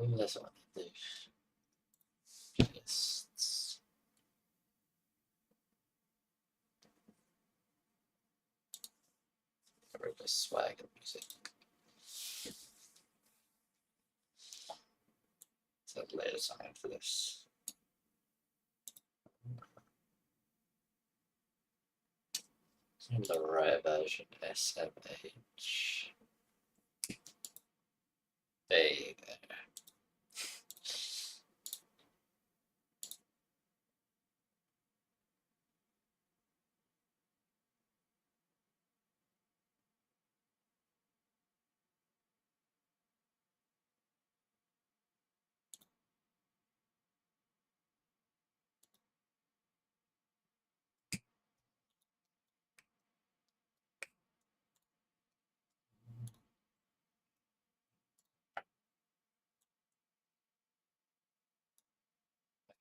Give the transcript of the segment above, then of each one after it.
Oh, that's what I do. Yes. Cover the swag of music. So the latest sign for this. The right version, SMH. There you go.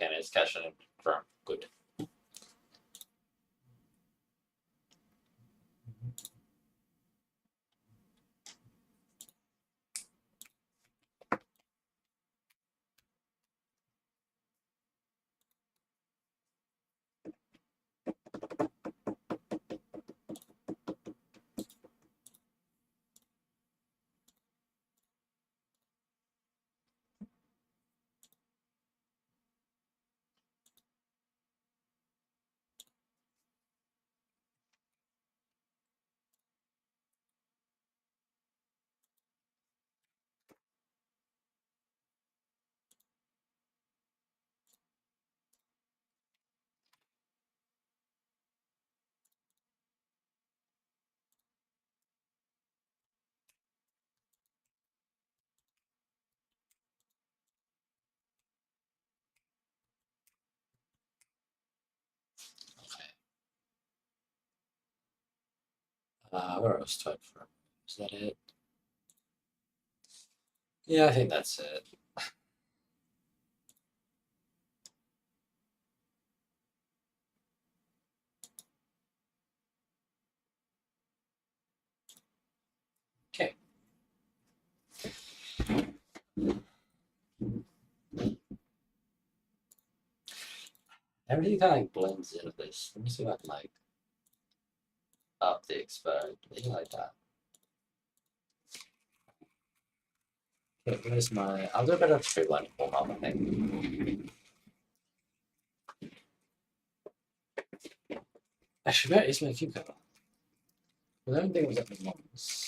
And it's caching in from good. Where else to from? Is that it? Yeah, I think that's it. Okay. Everything kind of like blends into this. Let me see if I can like up the expert, anything like that. Okay, where's my? I'll do a better streamline form up, I think. Actually, where is my cucumber? I don't think it was at the mom's.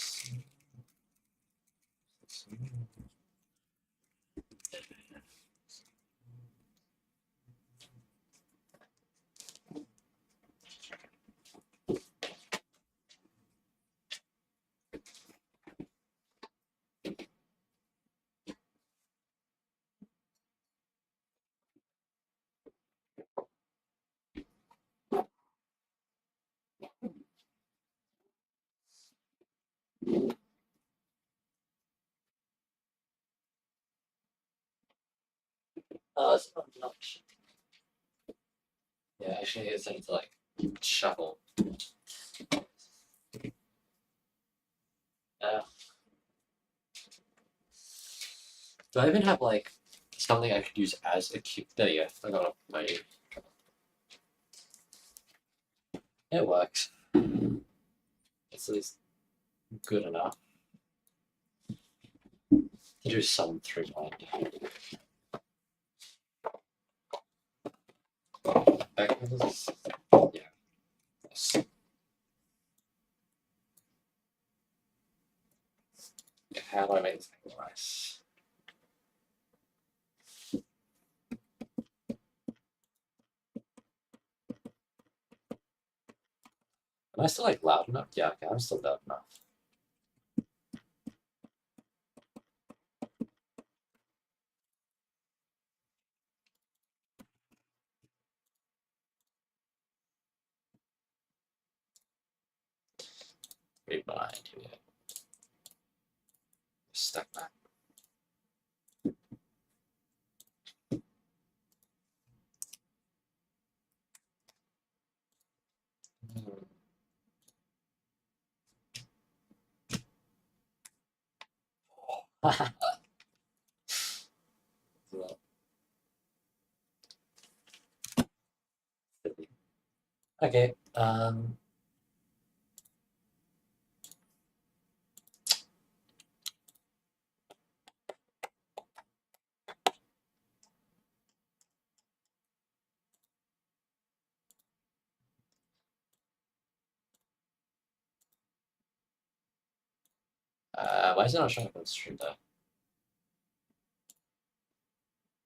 Oh, it's not much. Yeah, actually, it's time to like shuffle. Do I even have like something I could use as a cube? There you go. I got my. It works. It's at least good enough to do some through mind. Backwards. Yeah. Yes. How do I make this thing nice? Am I still like loud enough? Yeah, okay, I'm still loud enough. Read behind here. Stack that. Okay. Why is it not showing up on the stream though?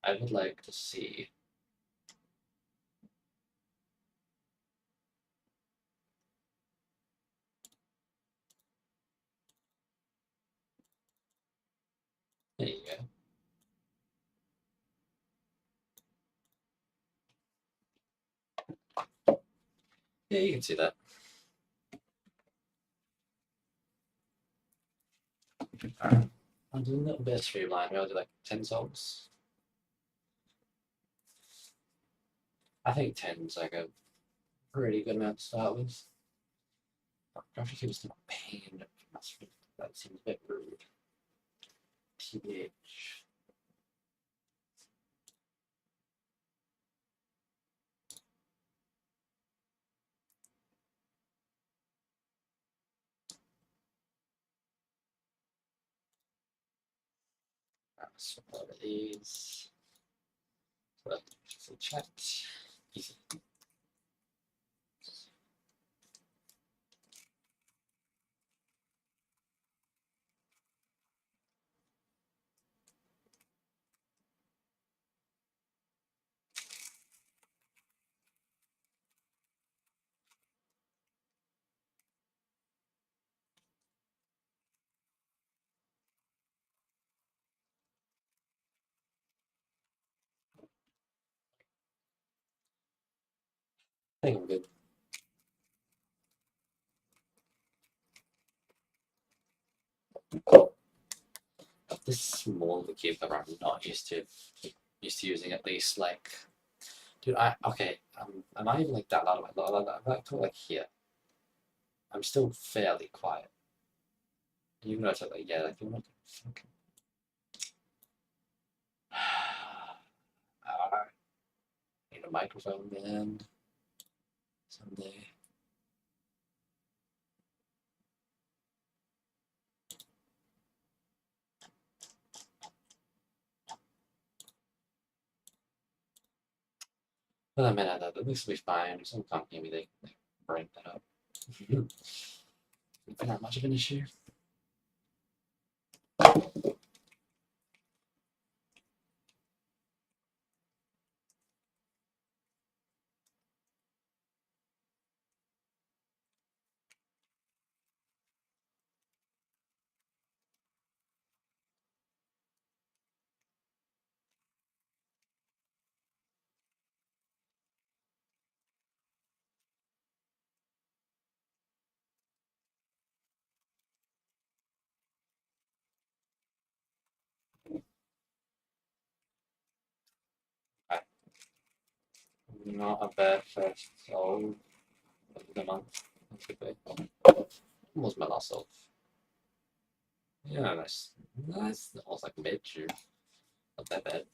I would like to see. There you go. Yeah, you can see that. Alright. I'll do a little bit of streamline. Maybe I'll do like 10 songs. I think 10's like a pretty good amount to start with. Graphic is a pain. That seems a bit rude. TBH. So one of these. So just a chat. Easy. I think I'm good. This small the cube cover I'm not used to using at least like dude okay am I even like that loud? I like talk like here. I'm still fairly quiet. Even though I talk like yeah, like you're not fucking I need a microphone man someday. But I mean that this will be fine. If someone can't hear me, they break that up. It's not much of an issue. Not a bad first soul of the month. Almost my last soul. Yeah, nice. Nice. Almost like mid June. Not that bad.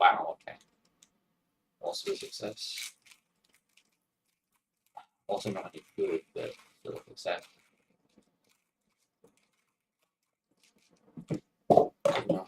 Wow, okay. Also a success. Also not any good, but still a success. Good enough.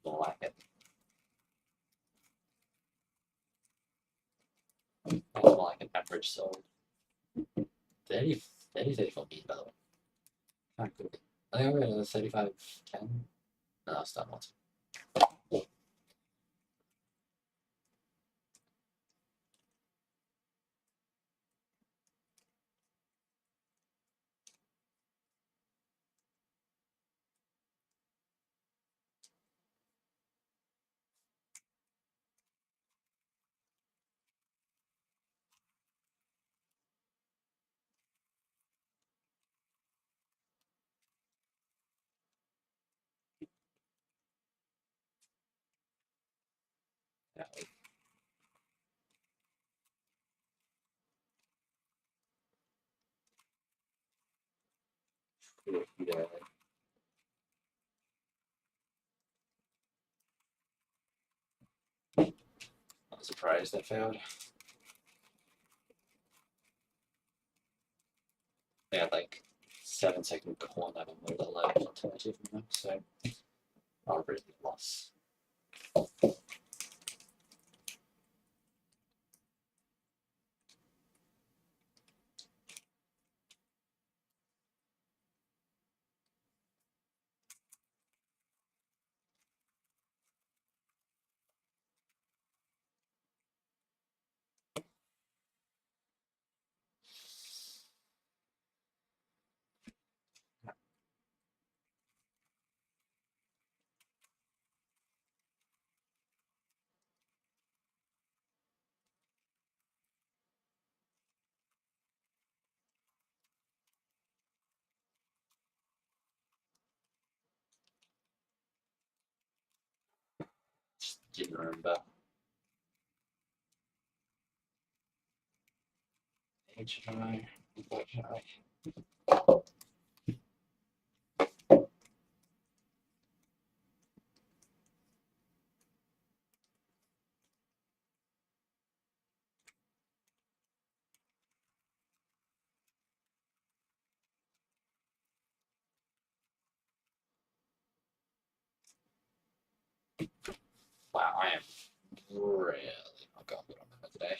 more like it. That's more like an average sold. 30, 34 mean, by the way. Kind of good. I think we're at 35, 10. No, it's not much. Yeah, yeah. I'm surprised that failed. They had like 7-second corn out of the left alternative from them, so I'll really loss. Just didn't remember. HI, unfortunately. Wow, I am really not going good on that today.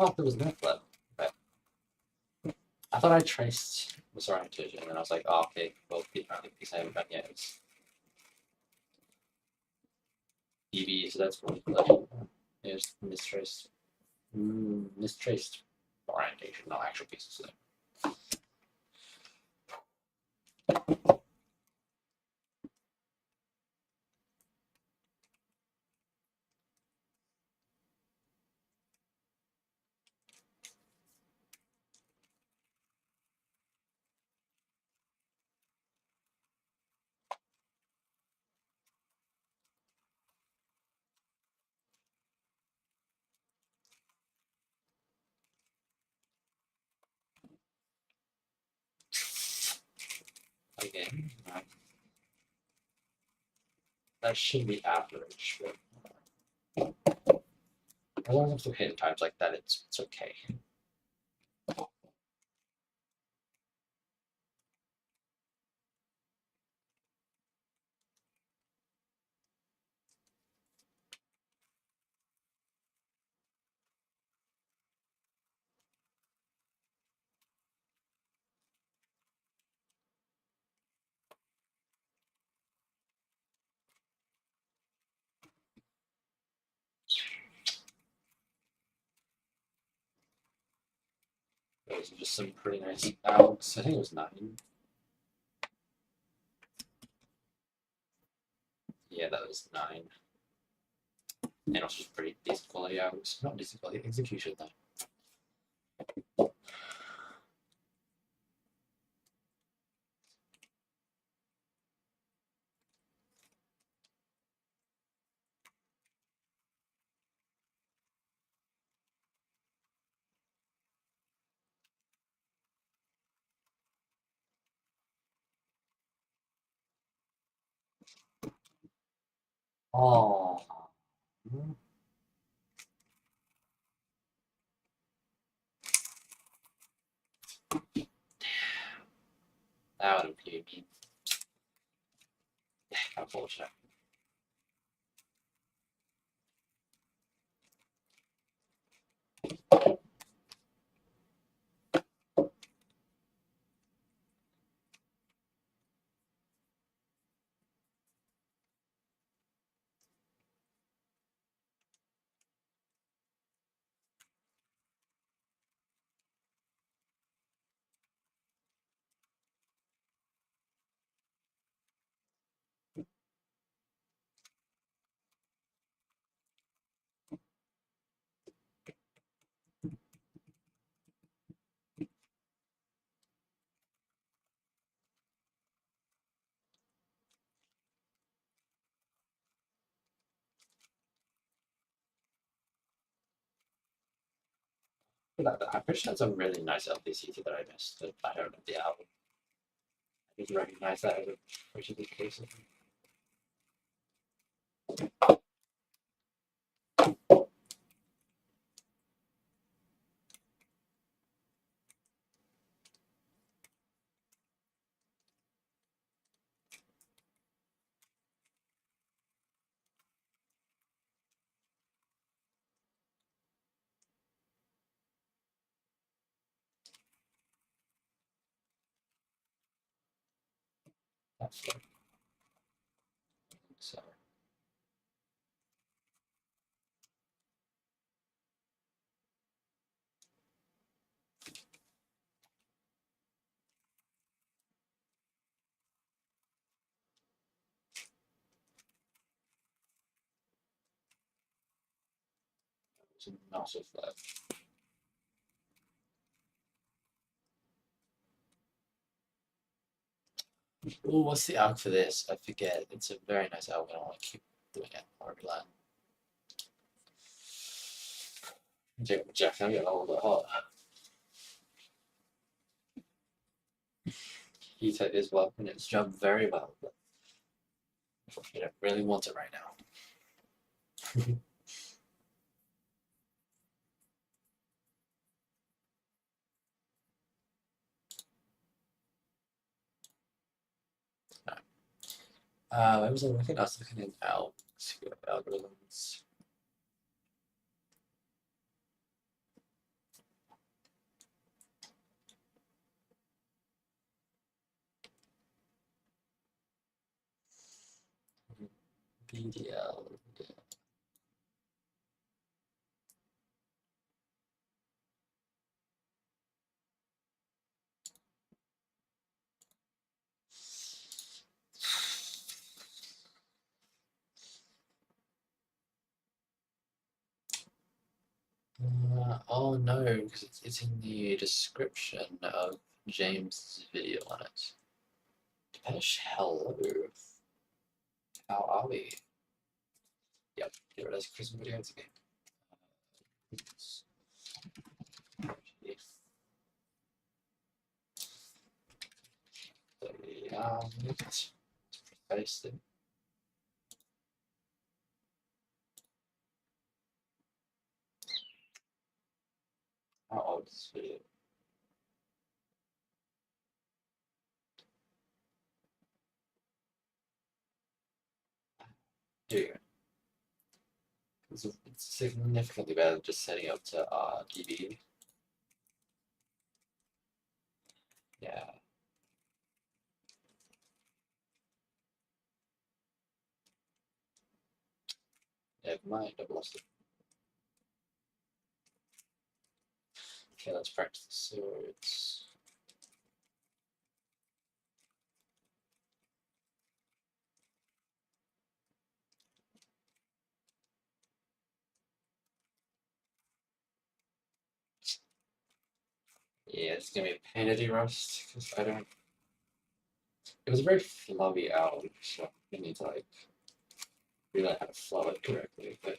Oh, there was no flip. Okay. I thought I traced the surrounding and then I was like, oh, okay, well, apparently because I haven't done yet, it's EV, so that's really good. There's mistraced, mistraced orientation, not actual pieces. So. Again, that should be average, but as long as I'm still hitting times like that, it's okay. those are just some pretty nice algs. I think it was 9. Yeah, that was 9. And also just pretty decent quality algs. Not decent quality execution though. Oh. That would have been mean. Unfortunate. I'm pretty sure that's a really nice LPCT that I missed. That I don't know the album. I didn't recognize that as a pretty good case. That's like, so. It's a massive flat. Oh, what's the arc for this? I forget. It's a very nice album. I want to keep doing it. Orbiland. Jack, I'm getting a little bit hot. Heat is well, and it's done very well, but I don't really want it right now. I was looking. I was looking in algorithms. BDL. Oh no, because it's in the description of James' video on it. Depeche, hello. How are we? Yep, here it is. Christmas video. It's a game. So, yeah, it's precisely. How old is this video? Here you go. It's significantly better than just setting up to DB. Yeah. Never mind, I've lost it. Okay, let's practice the swords. Yeah, it's gonna be a pain to derust because I don't. It was a very flowy album, so you need to like really how to flow it correctly, but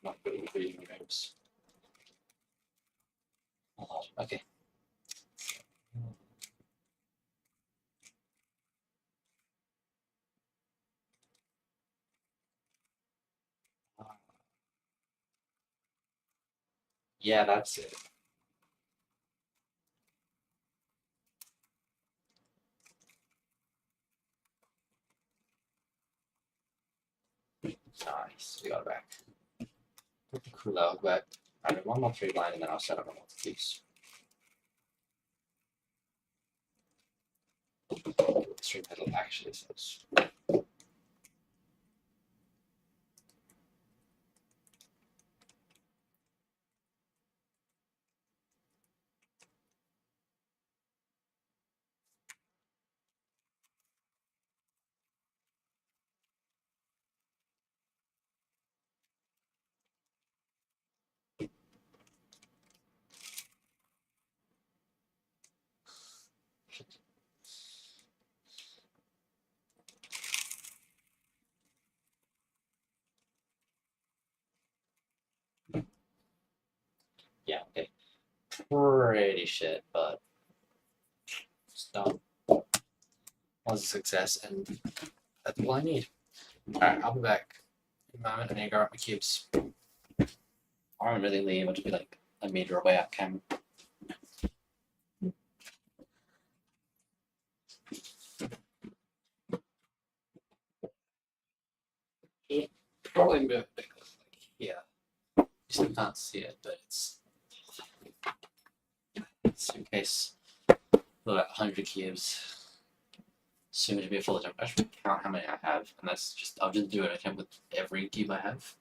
not good with reading names. Oh, okay. Yeah, that's it. Nice, we got it back. Cool out, but I mean, one more trade line and then I'll set up a multi keys. Extreme pedal actually says. Yeah, okay. Pretty shit, but still was a success, and that's all I need. Alright, I'll be back in a moment. I need to grab my cubes. I won't really leave, I'll just be like a meter away out camera. Yeah, probably move it like here. You still can't see it, but it's in case like 100 cubes. Soon to be a full attempt. I should count how many I have, and that's just I'll just do an attempt with every cube I have.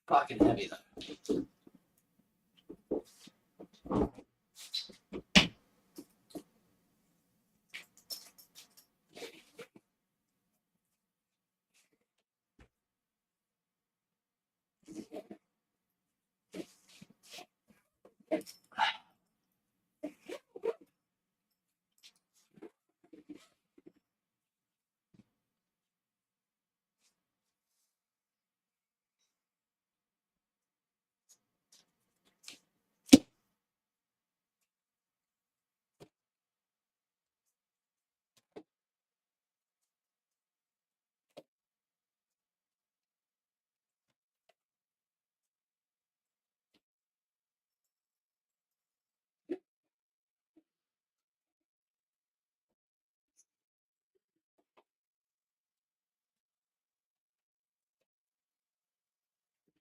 Fucking heavy though.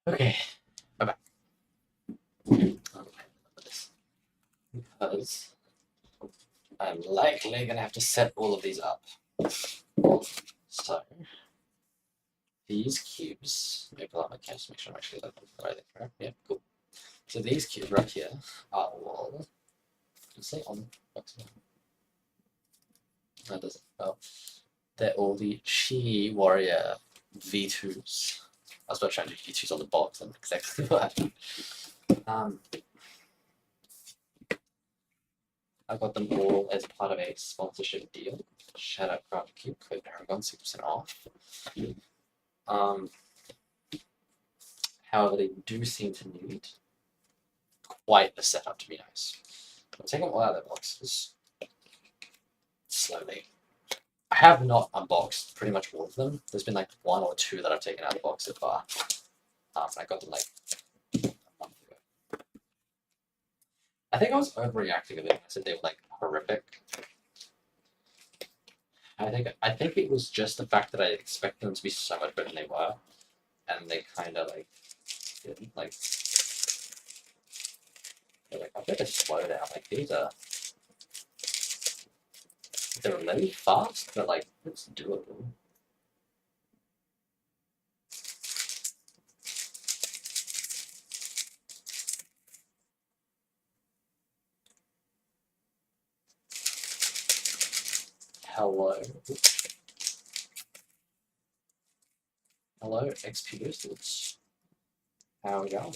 Okay, bye bye. Because I'm likely gonna have to set all of these up. So these cubes, let me pull out my cubes to make sure I'm actually looking for the right thing. Right? Yeah, cool. So these cubes right here are all. Does it say on? That doesn't. Oh, they're all the Chi Warrior V2s. I was about trying to do V2s on the box, and exactly what happened. I got them all as part of a sponsorship deal. Shout out Craft Cube code Paragon 6% off. However, they do seem to need quite the setup to be nice. I'm taking them all out of their boxes slowly. I have not unboxed pretty much all of them. There's been like one or two that I've taken out of the box so far. I got them like a month ago. I think I was overreacting a bit. I said they were like horrific. I think it was just the fact that I expected them to be so much better than they were, and they kind of like didn't like. They're like I better slow down. Like they're really fast, but like it's doable. Hello. Hello, XP boosters. How are we going?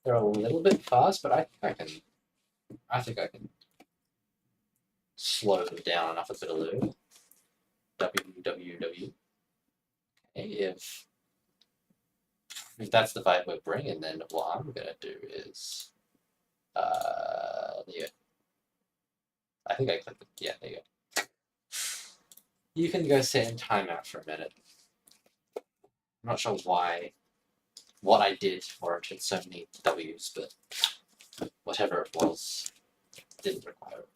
They're a little bit fast, but I think I can slow them down enough a bit of lube. WWW. Okay, if that's the vibe we're bringing, then what I'm gonna do is, yeah. I think I clicked it. Yeah, there you go. You can go sit in timeout for a minute. I'm not sure what I did warranted so many W's, but whatever it was, didn't require it.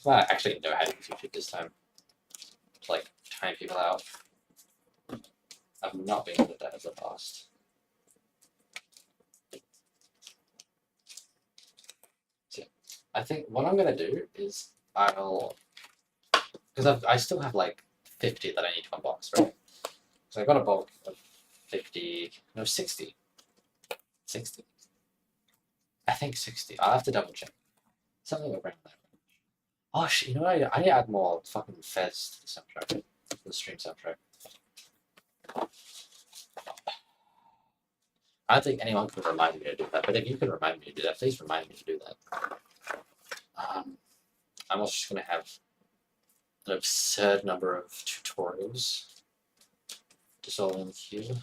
I actually know how to use YouTube this time. To like time people out. I've not been good at that in the past. So I think what I'm gonna do is because I still have like 50 that I need to unbox, right? So I got a bulk of 50, no 60. 60. I think 60. I'll have to double check. Something around that. Oh shit, you know what? I need to add more fucking fez to the soundtrack. To the stream soundtrack. I don't think anyone could remind me to do that, but if you can remind me to do that, please remind me to do that. I'm also just going to have an absurd number of tutorials just all in here.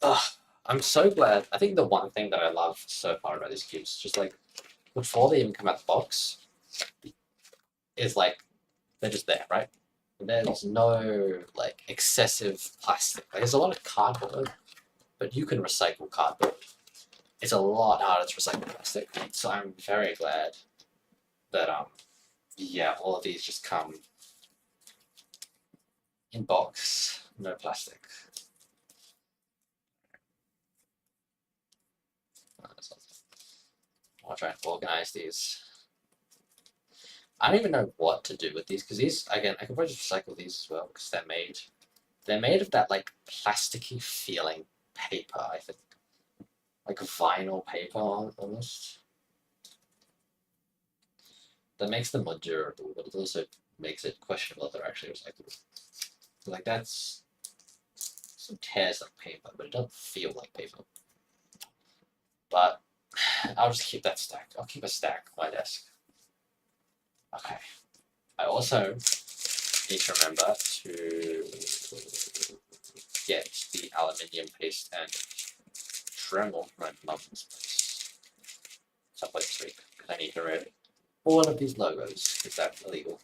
Ugh, I'm so glad. I think the one thing that I love so far about these cubes, just like before they even come out the box, is like they're just there, right? And there's no like excessive plastic. Like, there's a lot of cardboard, but you can recycle cardboard. It's a lot harder to recycle plastic. So I'm very glad that yeah, all of these just come in box, no plastic. I'll try and organize these. I don't even know what to do with these because these, again, I could probably just recycle these as well because they're made of that like plasticky feeling paper, I think, like vinyl paper almost. That makes them more durable, but it also makes it questionable if they're actually recyclable. So like that's some tears like paper, but it doesn't feel like paper. But I'll just keep that stack. I'll keep a stack on my desk. Okay. I also need to remember to get the aluminium paste and Dremel from my mum's place. Some point this week, because I need to read all of these logos. Is that illegal?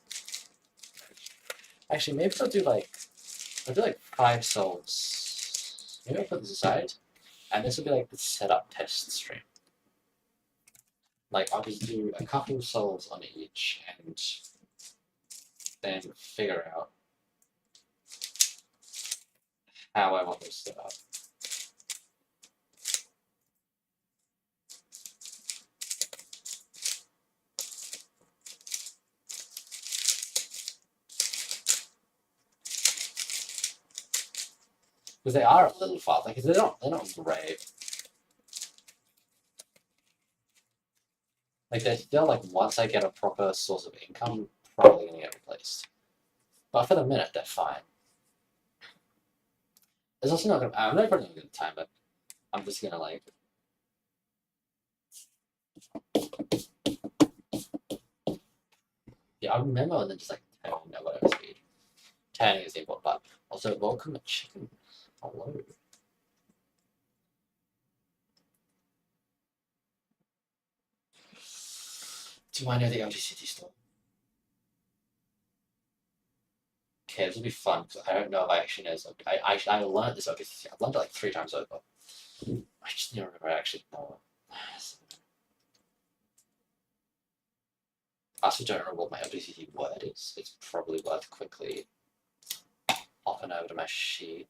Actually, maybe I'll do like 5 souls. Maybe I'll put this aside, and this will be like the setup test stream. Like I'll just do a couple of souls on each, and then figure out how I want this set up. Because they are a little fast. Like they're not great. Like they're still like once I get a proper source of income, probably gonna get replaced. But for the minute, they're fine. It's also not gonna. I'm not probably gonna get time, but I'm just gonna like. Yeah, I remember and then just like turning at whatever speed. Turning is the important part. Also, welcome to chicken. Hello. Do I know the LGCT store? Okay, this will be fun because I don't know if I actually know this. I learned this LGCT. I've learned it like 3 times over. I just don't remember I actually know. I also don't remember what my LGCT word is. It's probably worth quickly hopping over to my sheet.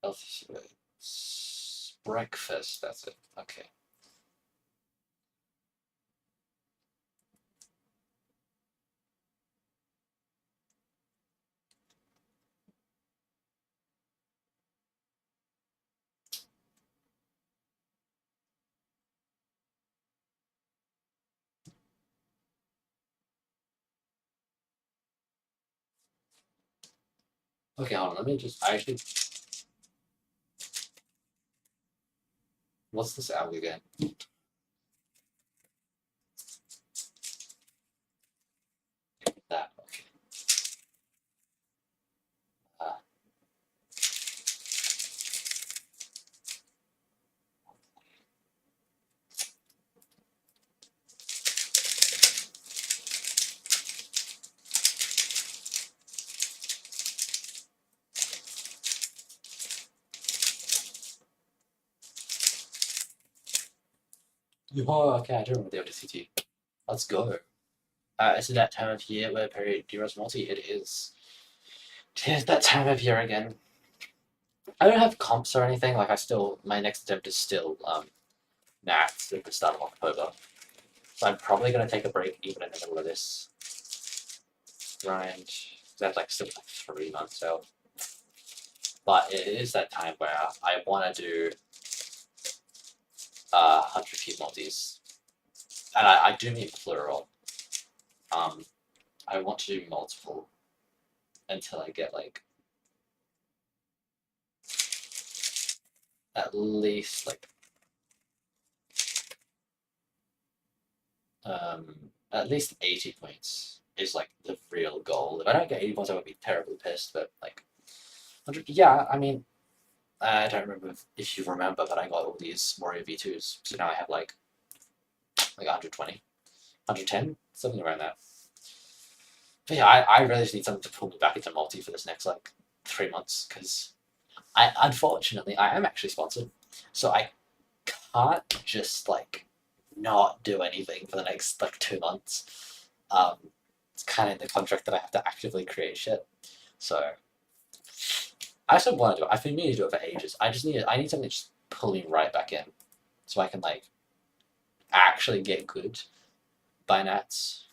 LGCT words. Breakfast, that's it. Okay. Okay, hold on. Let me just. I actually. What's this alg again? That. Okay. Uh, oh, okay, I do remember the ODCT. Let's go. Is it that time of year where period Derust multi? It is. It is that time of year again. I don't have comps or anything. Like I still, my next attempt is still Nats at the start of October. So I'm probably gonna take a break even in the middle of this grind. That's like still like 3 months out. But it is that time where I want to do 100 keep multis, and I do mean plural. I want to do multiple until I get like at least like at least 80 points is like the real goal. If I don't get 80 points, I would be terribly pissed. But like 100, yeah, I mean, I don't remember if you remember, but I got all these Warrior V2s, so now I have like 120, 110, something around that. But yeah, I really just need something to pull me back into multi for this next like 3 months because I unfortunately I am actually sponsored, so I can't just like not do anything for the next like 2 months. It's kind of in the contract that I have to actively create shit. So I still want to do it. I've been meaning to do it for ages. I need something to just pull me right back in, so I can like actually get good by Nats.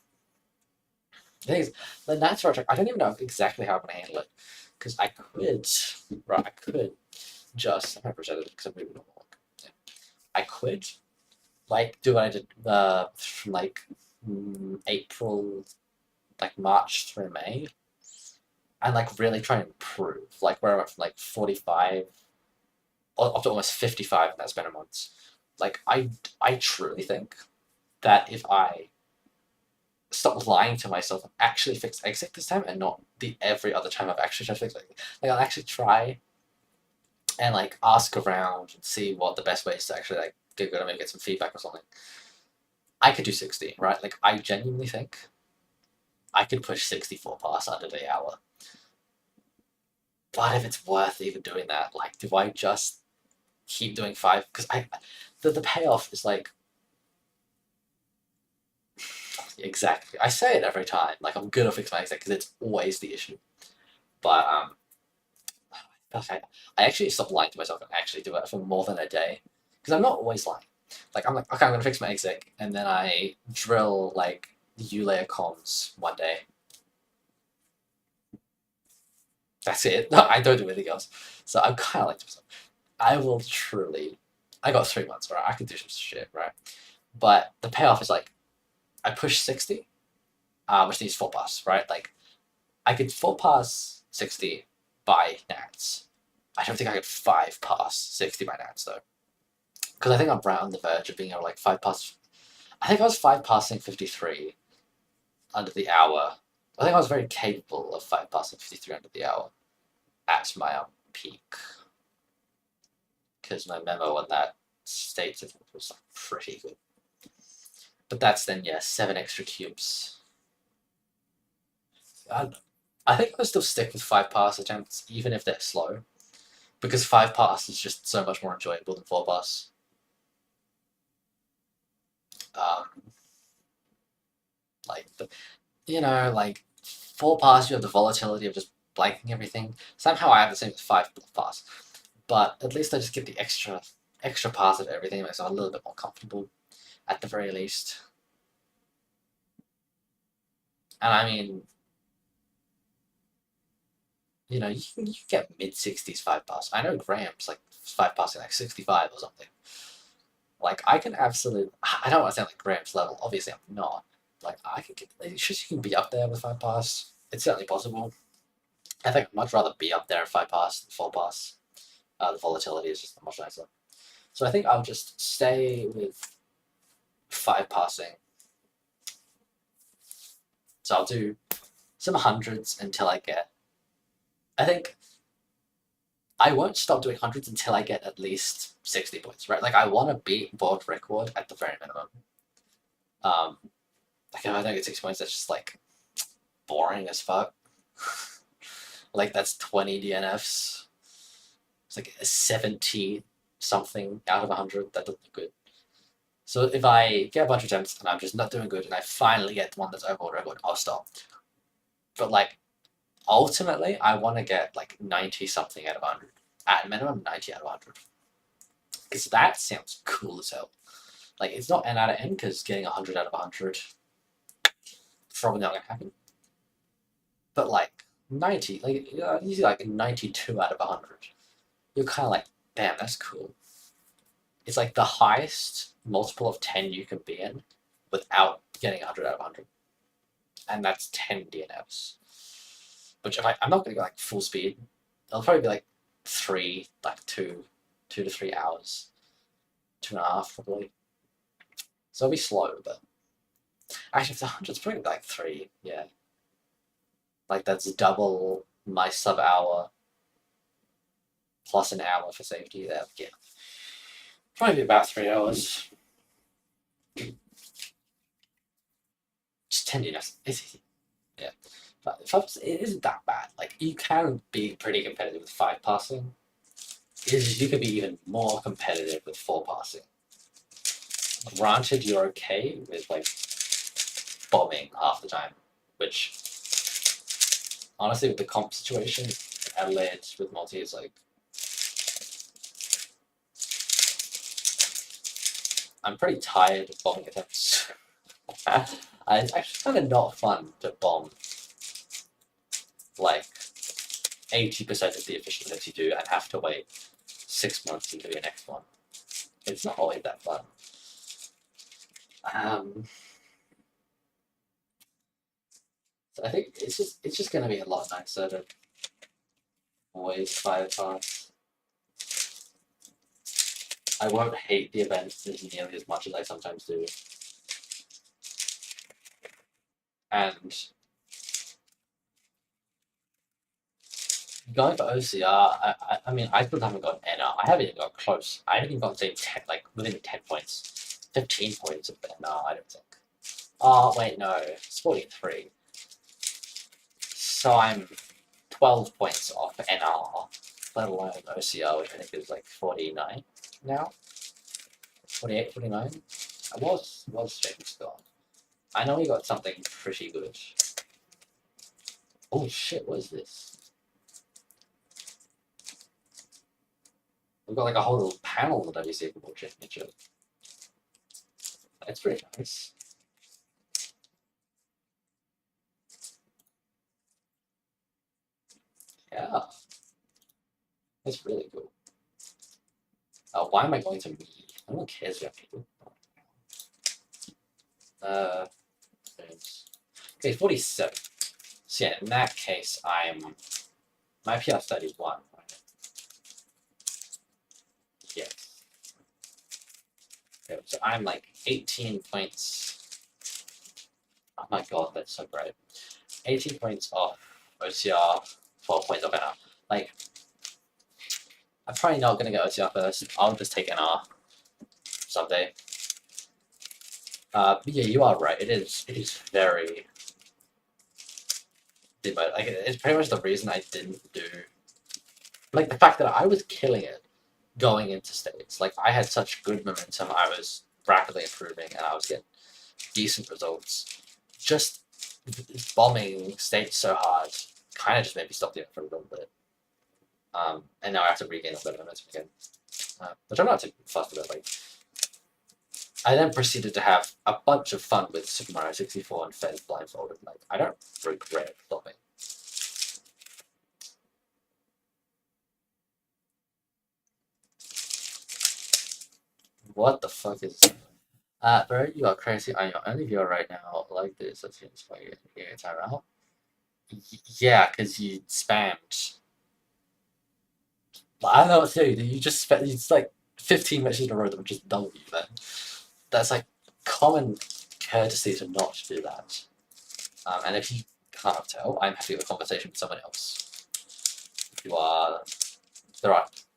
The thing is, the Nats project, I don't even know exactly how I'm gonna handle it because I could, right? I could just. I'm gonna present it because I'm moving along. Yeah. I could like do what I did from like April, like March through May, and like really try and improve. Like where I went from like 45 up to almost 55 in that span of months. Like I truly think that if I stop lying to myself and actually fix exit this time and not the every other time I've actually tried to fix it, like I'll actually try and like ask around and see what the best way is to actually like get good and maybe get some feedback or something. I could do 60, right? Like I genuinely think I could push 64 pass under the hour. But if it's worth even doing that, like do I just keep doing five? Because the payoff is like exactly. I say it every time. Like I'm gonna fix my exec because it's always the issue. But okay, I actually stopped lying to myself and actually do it for more than a day because I'm not always lying. Like I'm like, okay, I'm gonna fix my exec, and then I drill like U-layer comms one day. That's it. I don't do anything else. So I'm kind of like to myself. I will truly. I got 3 months, right? I can do some shit, right? But the payoff is like I push 60, which needs 4 pass, right? Like I could 4 pass 60 by Nats. I don't think I could 5 pass 60 by Nats though. Because I think I'm right on the verge of being able to like 5 pass. I think I was 5 passing 53 under the hour. I think I was very capable of 5 passing 53 under the hour at my peak. Because my memo on that states it was like pretty good. But that's then, yeah, 7 extra cubes. I think I'll still stick with 5 pass attempts, even if they're slow. Because 5 pass is just so much more enjoyable than 4 pass. Um, like, like 4 pass, you have the volatility of just blanking everything. Somehow I have the same with 5 pass. But at least I just get the extra pass of everything. It makes me a little bit more comfortable, at the very least. And I mean, you get mid-60s 5 pass. I know Graham's like 5 passing like 65 or something. Like I can absolutely. I don't want to sound like Graham's level. Obviously, I'm not. Like I can get. It's just you can be up there with 5 pass. It's certainly possible. I think I'd much rather be up there in 5 pass than 4 pass. The volatility is just much nicer. So I think I'll just stay with 5 passing. So I'll do some hundreds until I get. I think I won't stop doing hundreds until I get at least 60 points, right? Like I want to beat world record at the very minimum. Like if I don't get 6 points, that's just like boring as fuck. Like that's 20 DNFs. It's like a 70 something out of 100. That doesn't look good. So if I get a bunch of attempts and I'm just not doing good, and I finally get one that's over world record, I'll stop. But like ultimately, I want to get like 90 something out of 100. At minimum, 90 out of 100. Because that sounds cool as hell. Like, it's not N out of N, because getting 100 out of 100 probably not going to happen. But like 90, like usually like 92 out of 100. You're kind of like, damn, that's cool. It's like the highest multiple of 10 you can be in without getting 100 out of 100. And that's 10 DNFs. Which if I'm not going to go like full speed. It'll probably be like 2 to 3 hours. 2.5 probably. So it'll be slow, but actually if it's 100, it's probably like 3, yeah. Like that's double my sub hour plus an hour for safety there. Yeah. Probably about 3 hours. Just 10 units. It's easy. Yeah. But it isn't that bad. Like you can be pretty competitive with 5 passing. You can be even more competitive with 4 passing. Granted, you're okay with like bombing half the time, which honestly with the comp situation, Adelaide with multi is like I'm pretty tired of bombing attempts. It's actually kind of not fun to bomb like 80% of the official attempts you do and have to wait 6 months until your next one. It's not always that fun. So I think it's just going to be a lot nicer to always 5 pass. I won't hate the events nearly as much as I sometimes do. And going for OCR, I mean, I still haven't got NR. I haven't even got close. I haven't even got, say, 10, like, within 10 points. 15 points of NR, I don't think. Oh, wait, no. It's 43. So I'm 12 points off NR, let alone OCR, which I think is like 49 now. 48, 49. I was James gone. I know we got something pretty good. Oh shit, what is this? We've got like a whole little panel of the WC Football Championship. It's pretty nice. Yeah. That's really cool. Why am I going to me? No one cares about people. Okay, 47. So yeah, in that case, my PR 31. Yes. Okay, so I'm like 18 points. Oh my god, that's so great. 18 points off OCR, 12 points off NR. Like, I'm probably not going to get OCR first. I'll just take NR someday. But yeah, you are right. It is very demotivating. Like, it's pretty much the reason I didn't do. Like, the fact that I was killing it going into states. Like, I had such good momentum. I was rapidly improving and I was getting decent results. Just bombing states so hard kind of just made me stop doing it for a little bit. And now I have to regain a bit of momentum again. Which I'm not too fussed about. Like, I then proceeded to have a bunch of fun with Super Mario 64 and Fez blindfolded. Like, I don't regret stopping. What the fuck is bro, you are crazy. I'm your only viewer right now. Like this. Let's see this for you. Here, time out. Yeah, because you spammed. I don't know what to tell you. You just spent. It's like 15 messages in a row that were just W. Then that's like common courtesy to not do that. And if you can't tell, I'm having a conversation with someone else. If you are,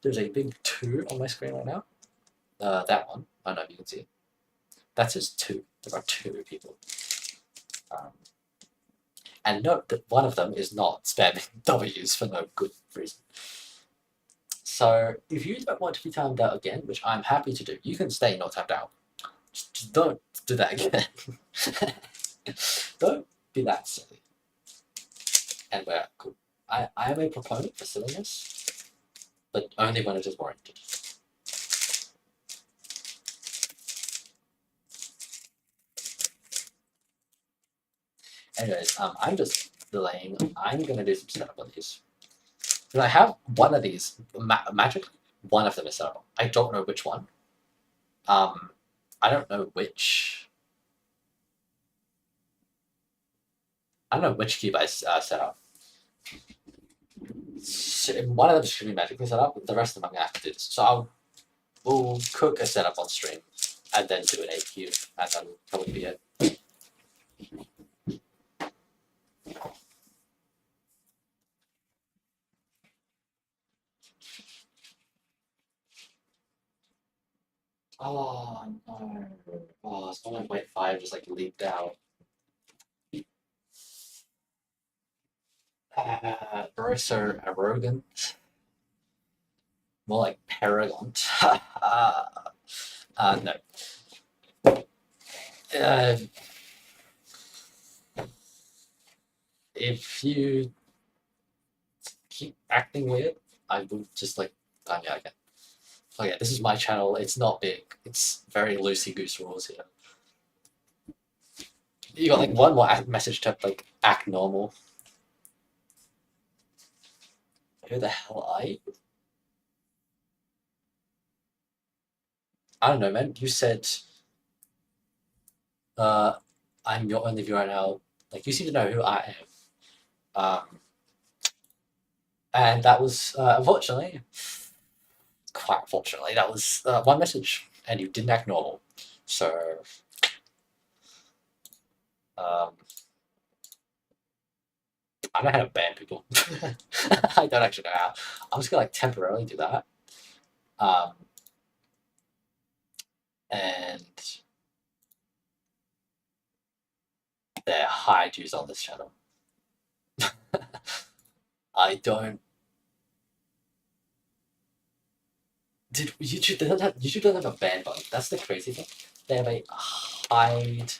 there's a big 2 on my screen right now. That one. I don't know if you can see it. That says 2. There are 2 people. And note that one of them is not spamming W's for no good reason. So if you don't want to be timed out again, which I'm happy to do, you can stay not timed out. Just don't do that again. Don't be that silly. And we're cool. I am a proponent for silliness, but only when it is warranted. Anyways, I'm just delaying. I'm gonna do some setup on these. Because I have one of these magically. One of them is set up. I don't know which one. I don't know which. I don't know which cube I set up. So one of them should be magically set up. The rest of them I'm gonna have to do this. So we'll cook a setup on stream, and then do an 8 cube, and that'll probably be it. Oh no! Oh, it's 1.5 just like leaked out. Bro, so arrogant. More like paragant. No. Uh, if you keep acting weird, I will just like time you again. Oh yeah, this is my channel. It's not big. It's very loosey goose rules here. You got like one more message to like act normal. Who the hell are you? I don't know, man. You said I'm your only viewer right now. Like you seem to know who I am. And that was unfortunately, quite unfortunately, that was one message, and you didn't act normal. So um, I don't know how to ban people. I don't actually know how. I'm just gonna like temporarily do that. And they're high Jews on this channel. I don't. Did YouTube? YouTube doesn't have a ban button. That's the crazy thing. They have a hide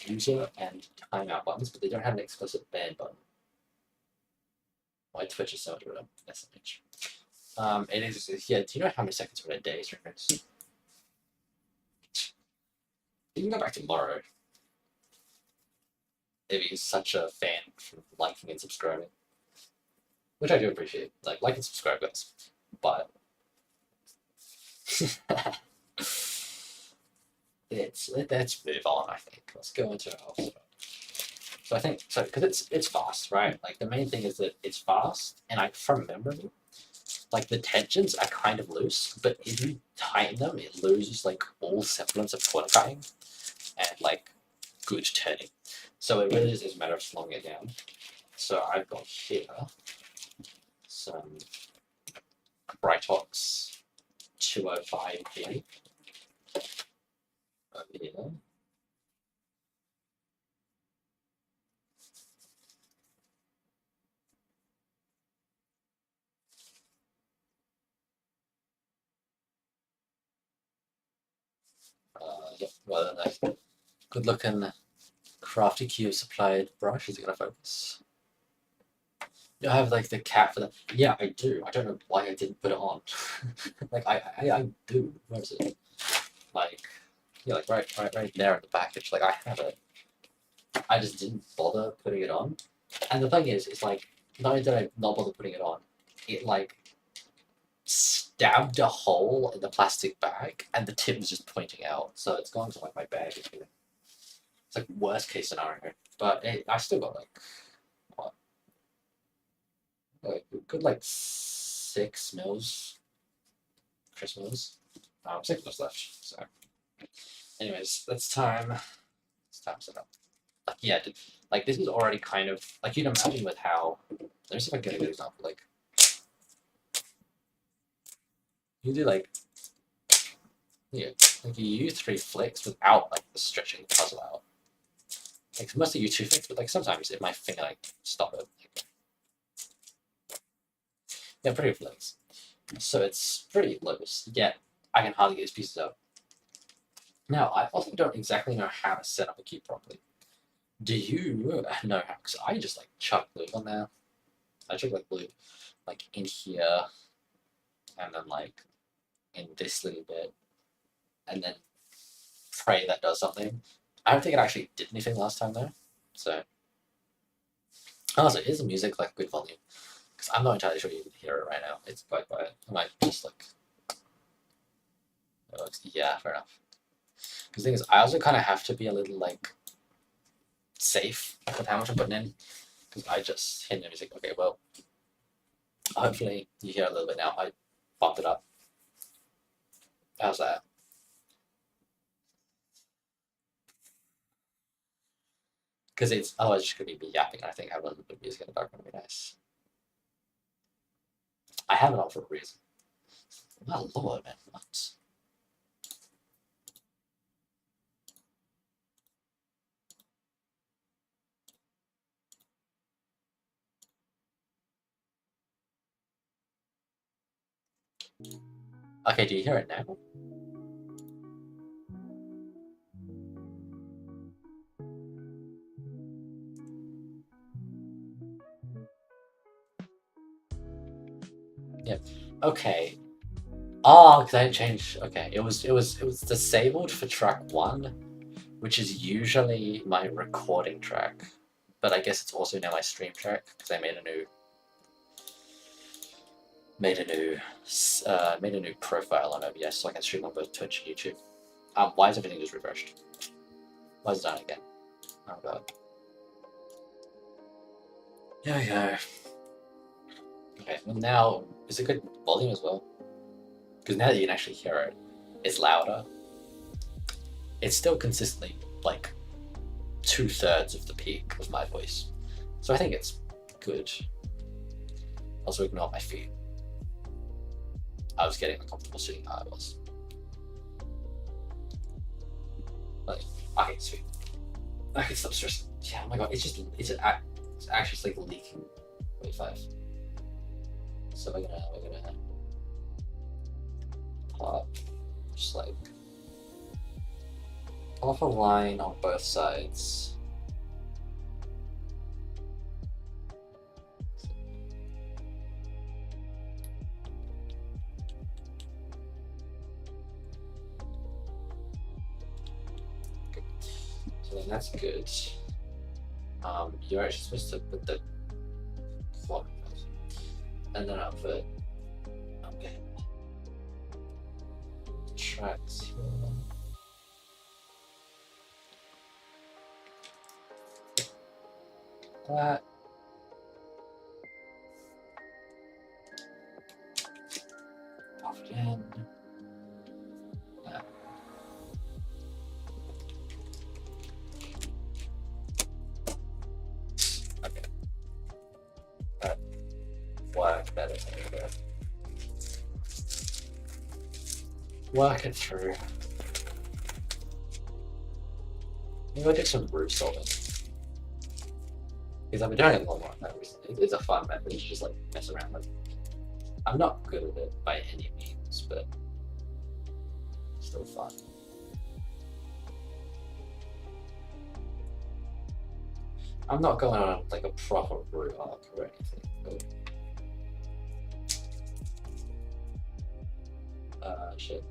user and timeout buttons, but they don't have an explicit ban button. My Twitch is so much better. SMH. It is. Yeah. Do you know how many seconds per day is reference? You can go back tomorrow. If he's such a fan from liking and subscribing, which I do appreciate. Like and subscribe, guys. But let's move on. I think let's go into our stuff. So I think so because it's fast, right? Like the main thing is that it's fast, and I from memory, like the tensions are kind of loose, but if you tighten them, it loses like all semblance of quantifying and like good turning. So it really is a matter of slowing it down. So I've got here some Brightox 205p over here. Yep, well, nice. Good looking crafty cube supplied brush. Is it gonna focus? You have like the cap for that. Yeah, I do. I don't know why I didn't put it on. Like I do. Where is it? Like yeah, like right there in the package. Like I have it. I just didn't bother putting it on. And the thing is, it's like not only did I not bother putting it on, it like stabbed a hole in the plastic bag, and the tip was just pointing out. So it's gone to like my bag. It's like worst case scenario. But I still got like what, like a good like 6 mils, Chris mils, 6 mils left. So, anyways, that's time. It's time to set up. Like yeah, like this is already kind of like you'd imagine with how. Let me see if I can get a good example. Like you do like yeah, like you use 3 flicks without like the stretching the puzzle out. Like mostly you 2 flicks, but like sometimes if my finger like stop it. Like, yeah, pretty flicks. So it's pretty loose. Yet I can hardly get these pieces up. Now I also don't exactly know how to set up a key properly. Do you know how? Because I just like chuck glue on there. I chuck like glue, like in here, and then like in this little bit, and then pray that does something. I don't think it actually did anything last time though. So also, is the music like good volume? Because I'm not entirely sure you can hear it right now. It's quite quiet. I might just like. Yeah, fair enough. Because the thing is, I also kind of have to be a little like safe with how much I'm putting in. Because I just hit the music. Okay, well, hopefully you hear a little bit now. I bumped it up. How's that? Because it's otherwise just gonna be me yapping. I think having a little bit of music in the background would be nice. I have it on for a reason. My lord, man, what? Okay, do you hear it now? Yeah. Okay. Oh, because I didn't change. Okay, it was disabled for track 1, which is usually my recording track, but I guess it's also now my stream track because I made a new profile on OBS so I can stream on both Twitch and YouTube. Why is everything just refreshed? Why is it done again? Oh god. Here we go. Okay, well now is it good volume as well? Because now that you can actually hear it, it's louder. It's still consistently like 2/3 of the peak of my voice, so I think it's good. Also ignore my feet. I was getting uncomfortable seeing how I was. Like, okay, sweet. I can stop stressing. Yeah, oh my god, it's actually like leaking. Wait, 5. So we're gonna pop just like off a line on both sides. Okay. So then that's good. You're actually supposed to put the clock and then I'll put tracks here. That. Off again. That. Okay. That work better. Work it through. Maybe I'll do some root solving. Because I've been doing it a lot more than that recently. It's a fun method to just like mess around with. I'm not good at it by any means, but still fun. I'm not going on like a proper root arc or anything. But, shit.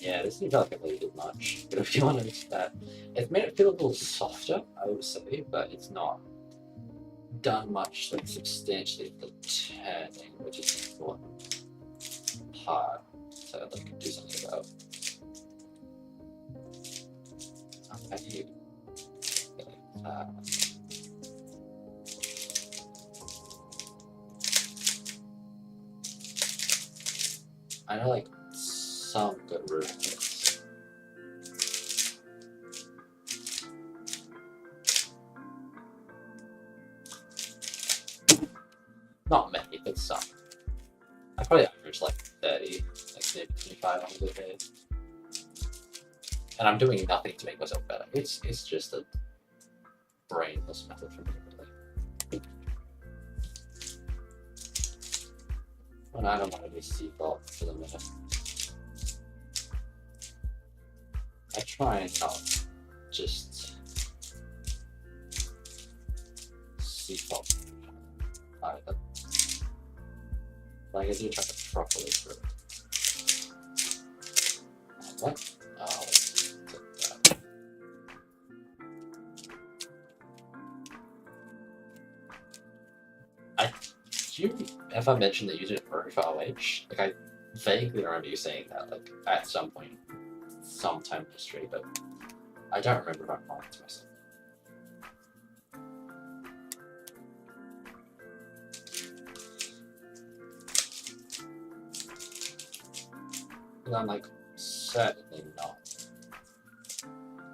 Yeah, this didn't feel like it really did much. But if you honest, that it made it feel a little softer, I would say, but it's not done much like substantially for turning, which is the important part. So I'd like to do something about. How do you I know like some good roof hits. Not many, but some. I probably average like 30, like maybe 25 on a good day. And I'm doing nothing to make myself better. It's just a brainless method for me, really. And I don't want to be default for the minute. I try and not just default either. Like I do try to properly through it. What? Oh, that. Do you ever mention that you did Earth OH? Like I vaguely remember you saying that, like at some point, sometime in history, but I don't remember if I'm lying to myself. And I'm like certainly not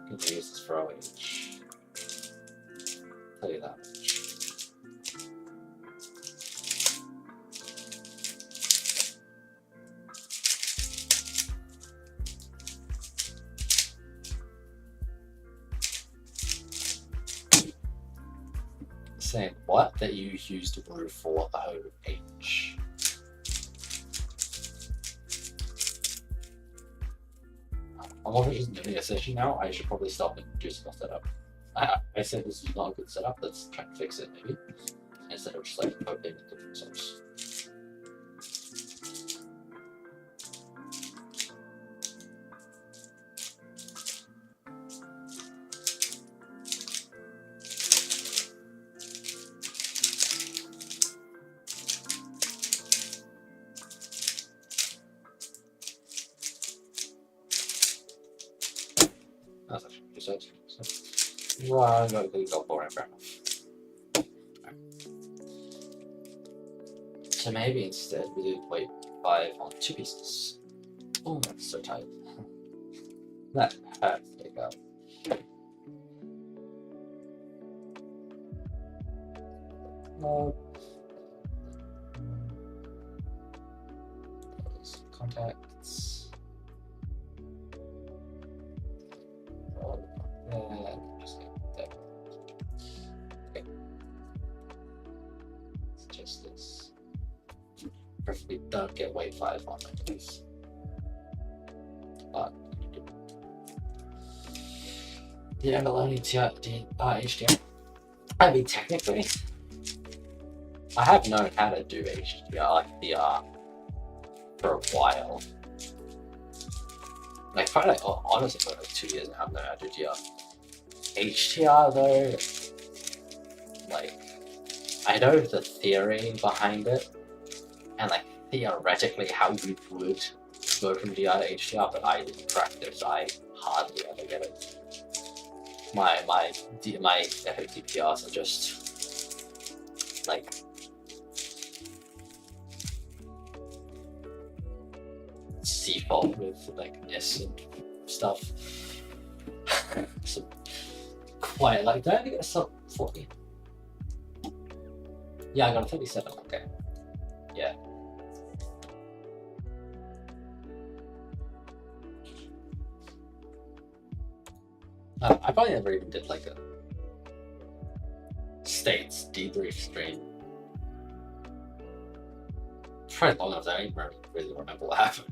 going to use this for OH. Tell you that much. Saying what? That you used Rue for OH. I'm already just doing a session now. I should probably stop and do some setup. I said this is not a good setup. Let's try and fix it maybe. Instead of just like opening the different source. That's actually pretty sad. So, well, I'm going to go boring, fair enough. Right. So maybe instead we do weight 5 on 2 pieces. Oh, that's so tight. That has to go. Those contacts. And just get that. Okay. It's just this. Perfectly don't get weight 5 on my case. But the MBLD HDR. I mean, technically, I have known how to do HDR, like VR, for a while. Like, probably, like, honestly, for like 2 years now, I've known how to do DR. HDR, though, like, I know the theory behind it, and, like, theoretically how you would go from DR to HDR, but I didn't practice, I hardly ever get it. My FATPRs are just, like, default with like S and stuff. So quite like, did I get a sub 40? Yeah, I got a 37. Okay. Yeah. I probably never even did like a states debrief stream. Probably long enough that I don't even really remember what happened.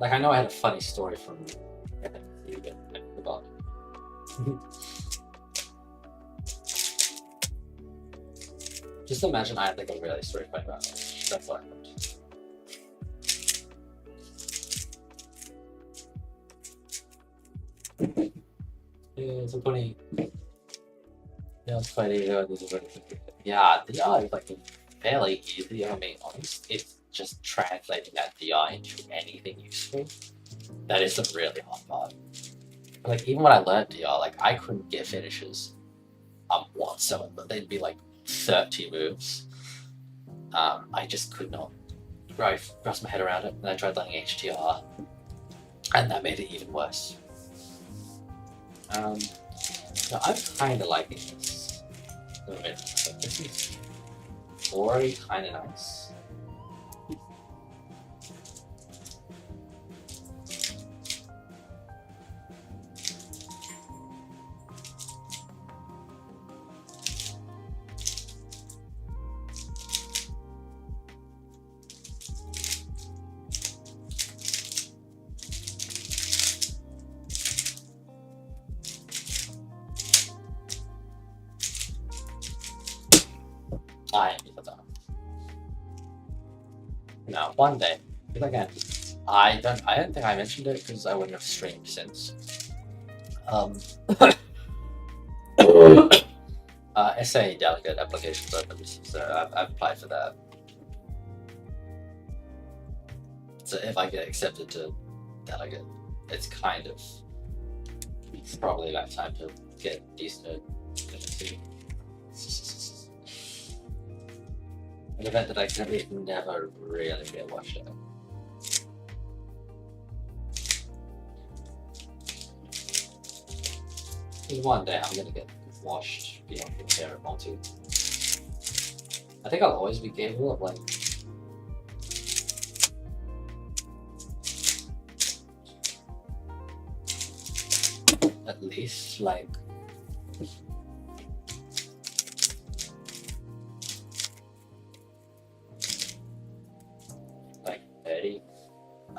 Like, I know I had a funny story from FNC, but I forgot. Just imagine I had like a really story about it. That's what happened. it's a 20. Yeah, it's quite easy. Yeah, DR is like fairly easy. I mean, honest, it's just translating that DR into anything useful. That is the really hard part. Like even when I learned DR, like I couldn't get finishes whatsoever. They'd be like 30 moves. I just could not grasp my head around it, and I tried learning HTR, and that made it even worse. So I'm kind of liking this a little bit. This is already kind of nice. I am the done. Now, one day, because again, I don't think I mentioned it because I wouldn't have streamed since. SA delegate applications open, so I've applied for that. So if I get accepted to delegate, it's kind of probably about time to get decent efficiency. An event that I currently never really watched it. One day I'm gonna get washed beyond repair and multi. I think I'll always be capable of like at least like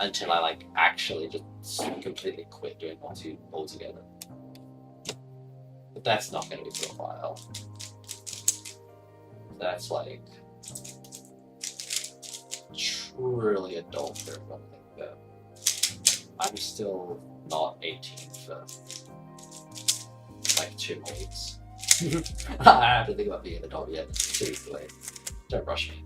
until I like actually just completely quit doing multi altogether. But that's not going to be for a while. That's like truly adult for everyone. But I'm still not 18 for like 2 weeks. I have to think about being an adult yet. Seriously, don't rush me.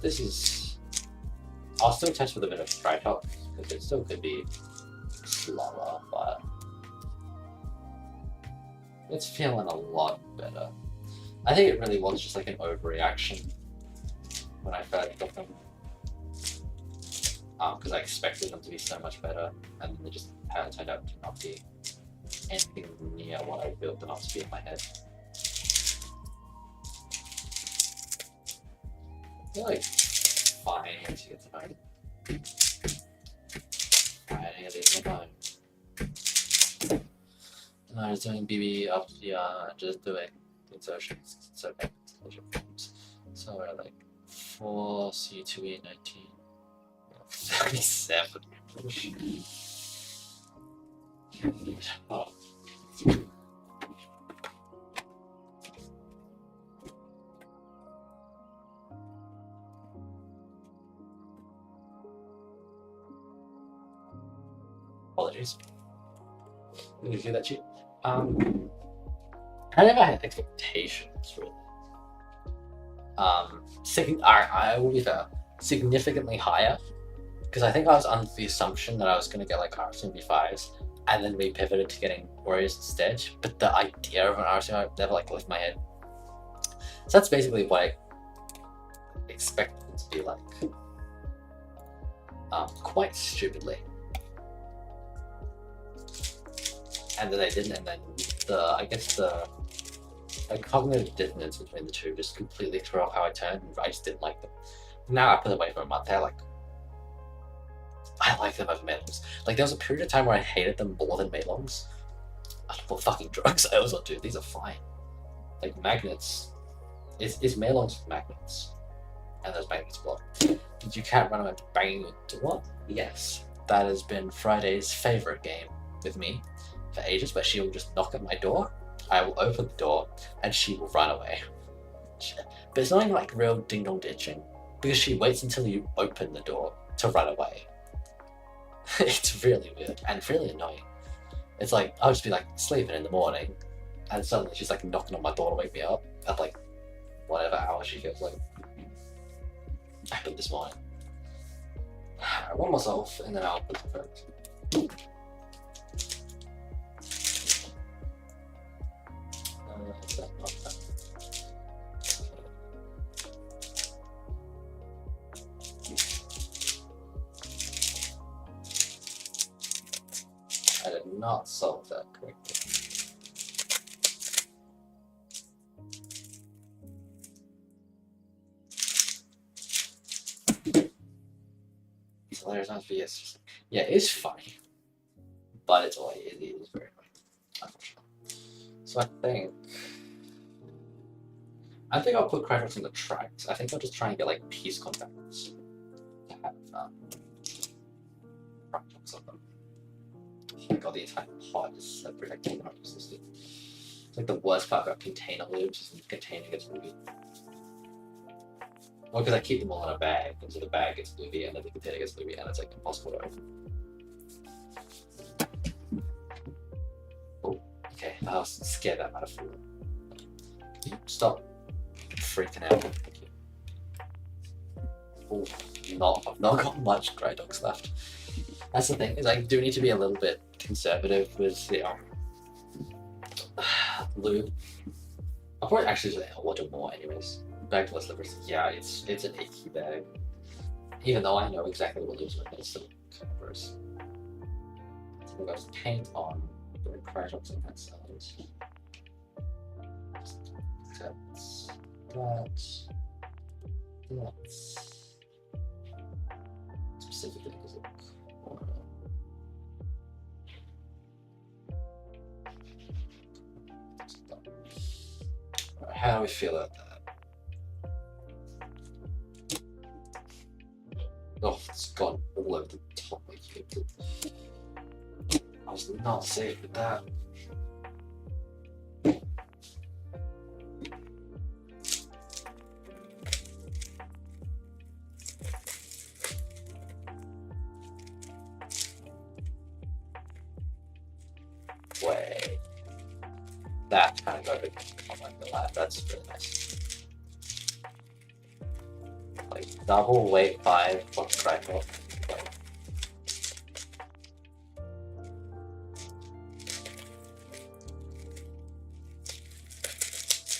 This is. I'll still test with a bit of Tritok because it still could be slower, but it's feeling a lot better. I think it really was just like an overreaction when I first got them, because I expected them to be so much better, and they just turned out to not be anything near what I built them up to be in my head. They're like fine once you get to know it. Fine, I get to know. I was doing BB up just doing insertions, so forms. So we're like 4 C2E 19 37. Oh. Apologies. Did you hear that shit? I never had expectations really. I will be fair, significantly higher, because I think I was under the assumption that I was going to get like RSM B5s, and then we pivoted to getting Warriors instead. But the idea of an RSM never like left my head. So that's basically what I expected it to be like. Quite stupidly. And then they didn't, and then I guess the cognitive dissonance between the two just completely threw off how I turned. I just didn't like them. Now I put them away for a month. I like them over Maylongs. Like there was a period of time where I hated them more than Maylongs. I don't know what fucking drugs I was on, dude. These are fine. Like magnets, is Maylongs with magnets, and those magnets block. You can't run around banging your door. Yes, that has been Friday's favorite game with me for ages, where she will just knock at my door, I will open the door, and she will run away. But it's not even like real ding dong ditching. because she waits until you open the door to run away. It's really weird and really annoying. It's like I'll just be like sleeping in the morning, and suddenly she's like knocking on my door to wake me up at like whatever hour she feels like. Happened this morning. I warm myself and then I'll put the first. I did not solve that correctly. It's hilarious on VS. Yeah, it's funny, but it's always it is very funny, unfortunately. So I think I'll put crash on the tracks. I think I'll just try and get like piece contacts to have fractals of them. Oh my god, the entire pod is separate. I can't resist it. It's like the worst part about container loops is containing gets movie. Well, because I keep them all in a bag, and so the bag gets movie, and then the container gets movie, and it's like impossible to open. Oh, okay. I was scared that might have fallen. Stop freaking out. Thank you. Oh, I've not got much grey dogs left. That's the thing, is I do need to be a little bit conservative with the lube. I'll probably actually order more anyways. Back to slippers. Yeah, it's an icky bag. Even though I know exactly what lubes are, it's still covers. So we've got paint on the crash ups on that side. That's specifically because of how do we feel about that? Oh, it's gone all over the top of you. I was not safe with that. Way. That kind of got it. Oh my god, that's really nice. Like double weight 5 for crackle.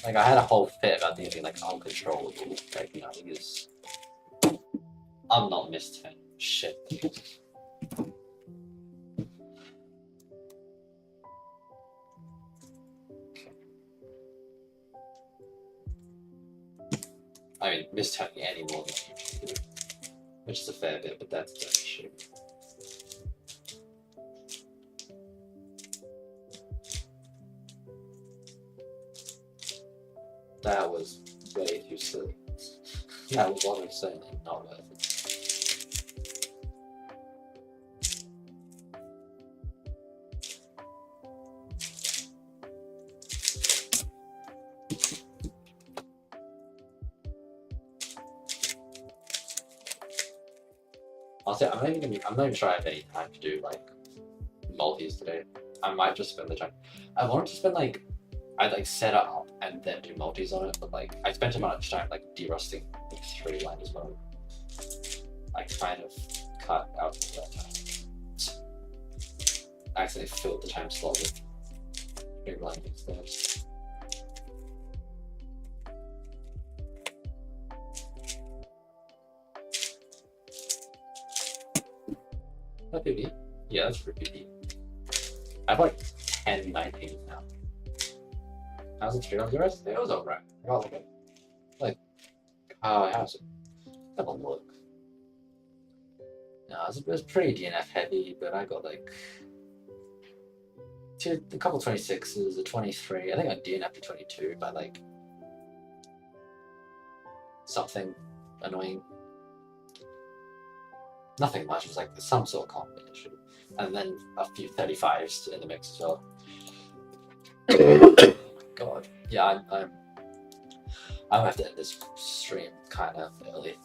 Like I had a whole fit about these being like uncontrollable. Like, you know, these I'm not missed 10. Shit. I mean, misturning any more than I usually do, which is a fair bit, but that's the issue. That was way too silly. That was what I'm saying, like, not worth it. Honestly, I'm not even sure I have any time to do like multis today. I might just spend the time. I wanted to spend like I'd like set it up and then do multis on it, but like I spent too much time like derusting like 3 line as well. I kind of cut out that time. I accidentally filled the time slot with big line instead. That PB? Yeah, that's for PB. I have like 10 19 now. How's it feel? It was alright. I got like how's it? Have a look. No, it was pretty DNF heavy, but I got like a couple 26s, a 23. I think I DNF'd a 22 by like something annoying. Nothing much, it was like some sort of combination. And then a few 35s in the mix as well. God. Yeah, I'm gonna have to end this stream kind of early.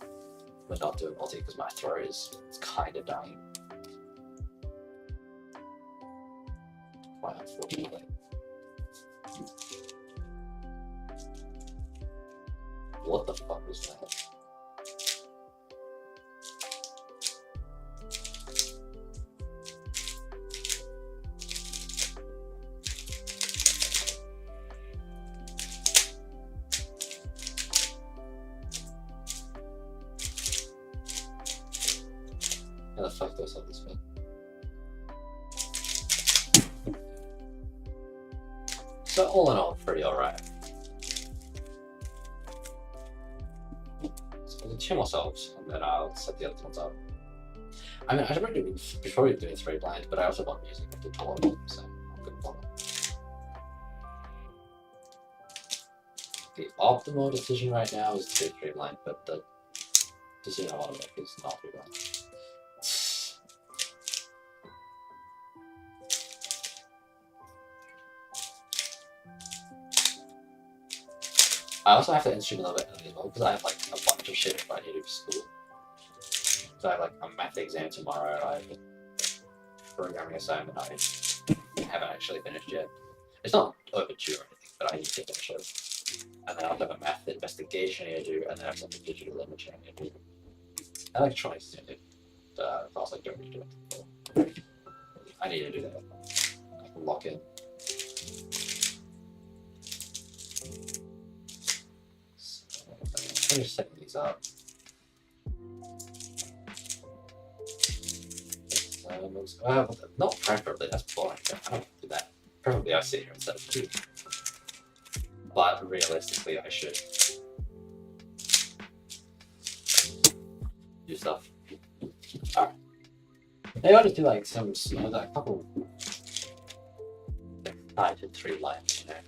we're not doing multi because my throw is kind of dying. Quite unfortunately. What the fuck was that? How the fuck do I solve this one? So all in all, pretty alright. So we'll do 2 more solves, and then I'll set the other ones up. I mean, I should probably doing 3 blind, but I also want music to talk, so I'm good for it. The optimal decision right now is to do 3 blind, but the decision I want to make is not 3 blind. I also have to instrument a little bit early as well because I have like a bunch of shit I need to do for school. So I have like a math exam tomorrow, I have a programming assignment I haven't actually finished yet. It's not overdue or anything, but I need to finish it. And then I have a math investigation I need to do, and then I have some digital imaging I need to do. Electronics I need to do. If I was like, don't need to do it. I need to do that. I can lock in. I'm just setting these up. Not preferably, that's boring. I don't do that. Preferably I sit here instead of 2. But realistically, I should do stuff. Alright. Maybe I'll just do like a couple 5 to 3 lines, you know.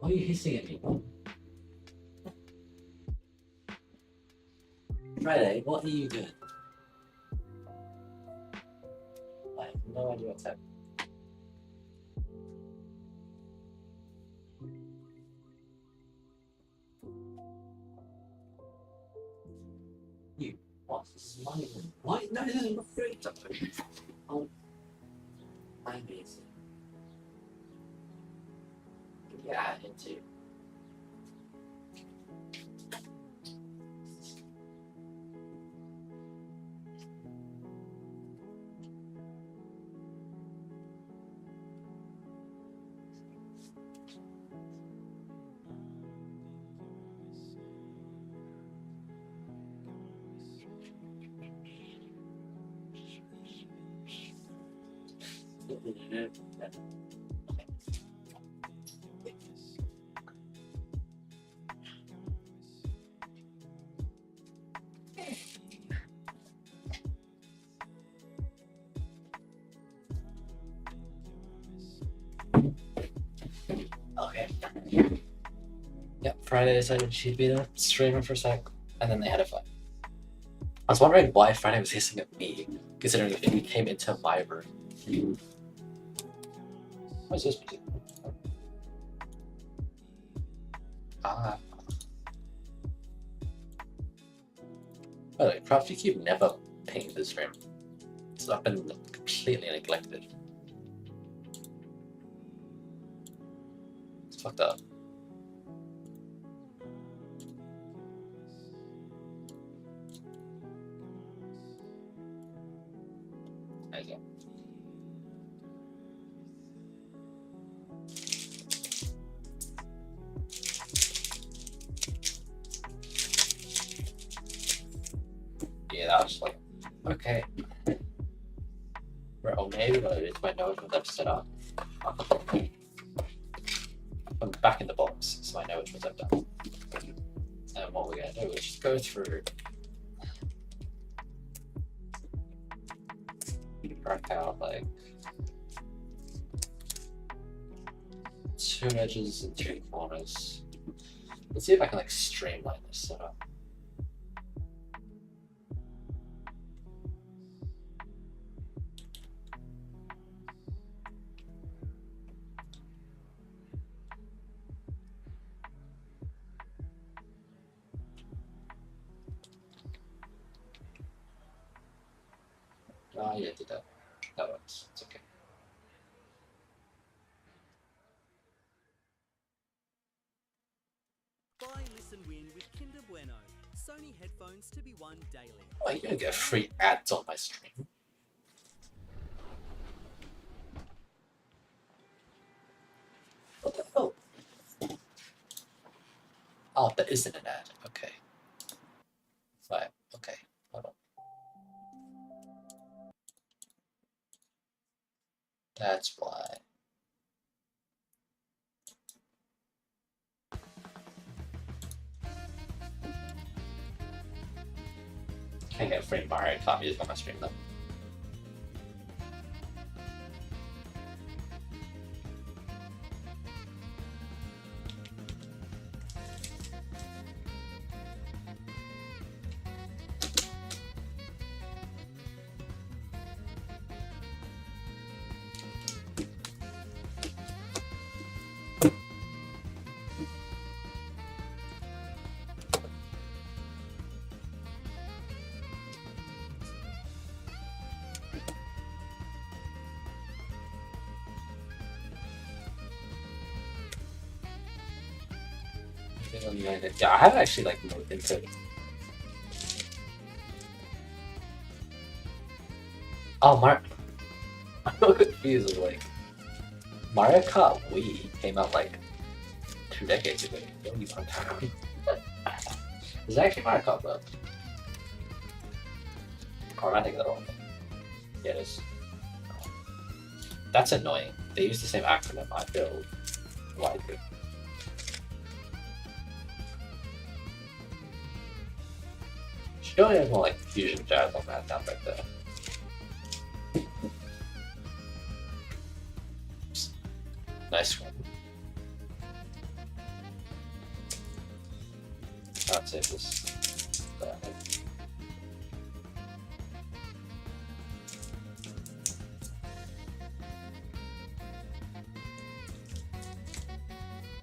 Why are you hissing at me? Friday, what are you doing? I have no idea what's happening. You, what? This is my room. Why? No, this is my free time. Oh, I'm busy. Yeah, into. Okay. Yep, Friday decided she'd be the streamer for a sec, and then they had a fight. I was wondering why Friday was hissing at me, considering if he came into my room. What is this music? Ah. By the way, Craft, you keep never pinging this stream. So I've been completely neglected. It's fucked up. There you go. Yeah, that was like, okay. Right, or maybe what I did is my node was set up. them back in the box so I know which ones I've done. And what we're going to do is just go through, crack out like 2 edges and 2 corners. Let's see if I can like streamline this setup. Ah, yeah, did that. That works. It's okay. Buy, listen, win with Kinder Bueno. Sony headphones to be won daily. Oh, you're gonna get free ads on my stream. What the hell? Oh, that isn't an ad. Okay. Fine. Okay. Hold on. That's why. Can't get free Mario Kart music on my stream though. Yeah, I haven't actually like looked into it. Oh, I'm a little confused. Like Mario Kart Wii came out like 2 decades ago. Don't you want to? Is it actually Mario Kart though? Or am I thinking the wrong thing? Yeah, it is. That's annoying. They use the same acronym I feel widely. She only has more like fusion jazz on that down right there. Nice one. I'd say this.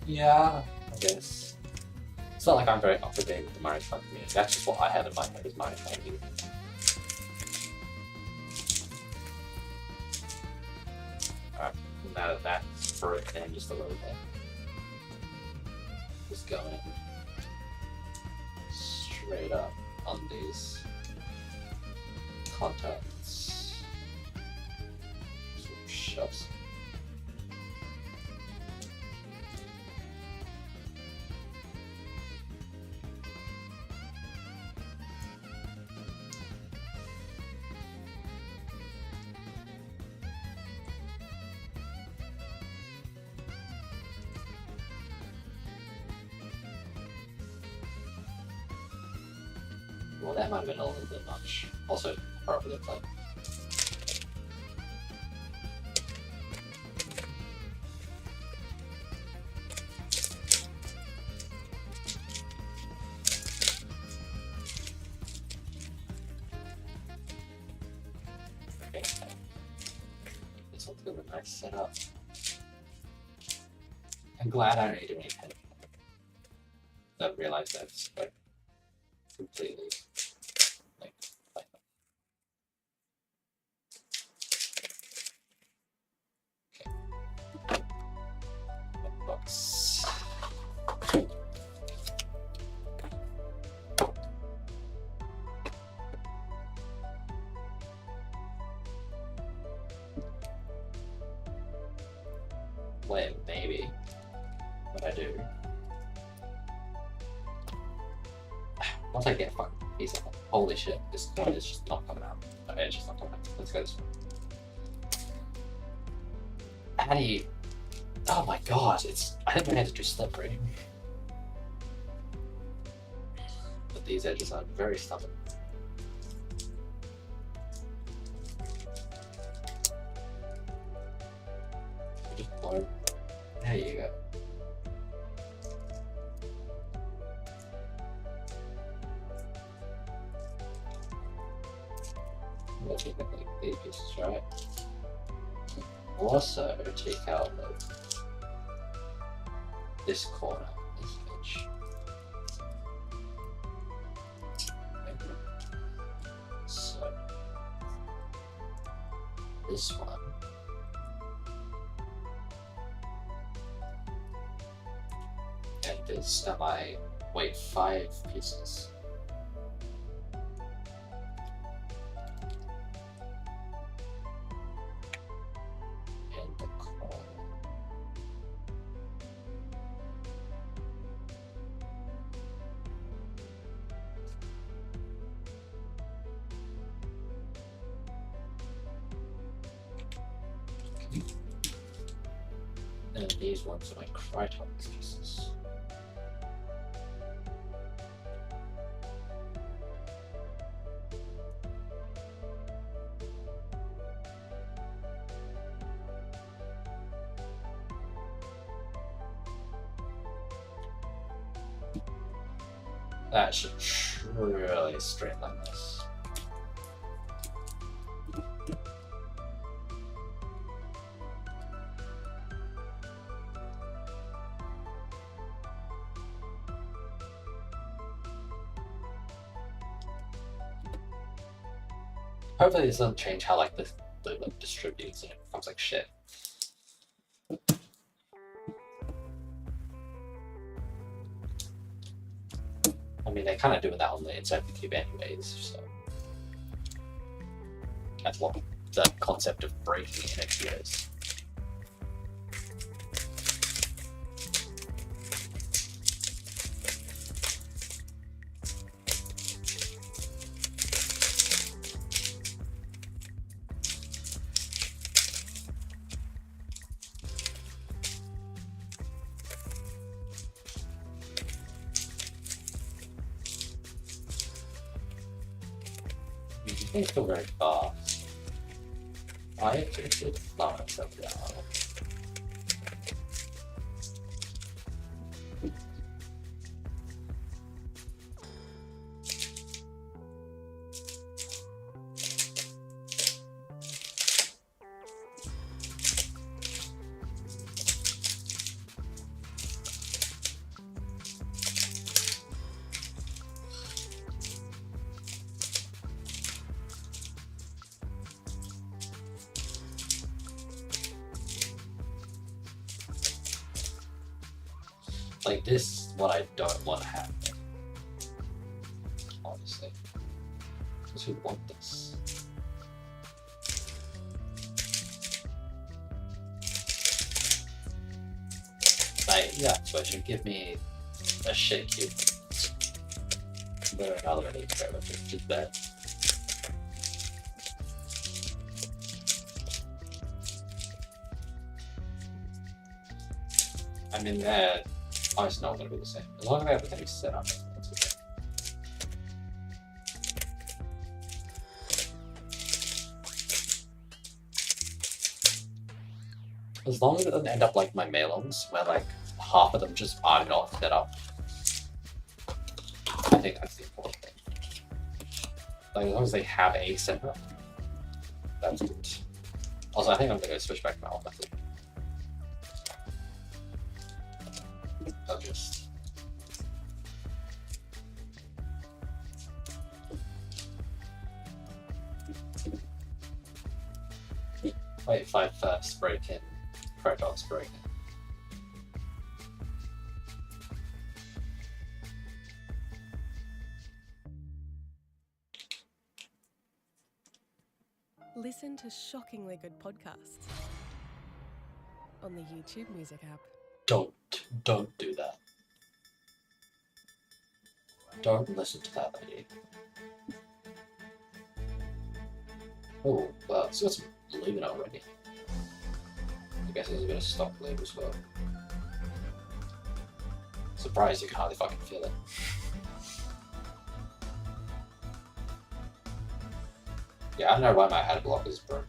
Yeah, I guess. It's not like I'm very up to date with the Mario Kart community. That's just what I had in my head as Mario Kart community. Alright, now that's broken just a little bit. Just going straight up on these contacts. Some shoves. Well, that might have been a little bit much. Also, probably play. Okay. This one's got a nice setup. I'm glad I don't need to make it. I realized that's like completely like okay. Box. Wait, maybe what I do. Once I get a fucking piece of it, holy shit, this one is just not coming out. Okay, it's just not coming out. Let's go this way. How do you... Oh my god, I think I had to do slippery. But these edges are very stubborn. Just blow. There you go. We'll take out like these pieces, right? Also take out like this corner, this edge. So this one. And this, wait, 5 pieces. And the corner. And these ones are my Krytox pieces. That should really streamline this. Hopefully this doesn't change how like the like, distributes and it becomes like shit. I mean, they're kind of doing that on the inside of the cube anyways, so that's what the concept of breaking in it is. Things go very fast. I actually should slow myself down. Like this is what I don't want to happen. Honestly. Because who want this? Like, yeah, so it should give me a shit cube. But another way to go with it is that. I mean, oh, it's not going to be the same. As long as I have everything set up, that's okay. As long as it doesn't end up like my mailons, where like half of them just are not set up. I think that's the important thing. Like, as long as they have a setup, that's good. Also, I think I'm going to switch back to my old method. I'll just wait 5 first, break in, Krytox break in. Listen to shockingly good podcasts on the YouTube Music app. Don't do that. Don't listen to that lady. Oh, well, so it's leaving already. guess there's a bit of stock load as well. Surprised you can hardly fucking feel it. Yeah, I don't know why my ad block is broke.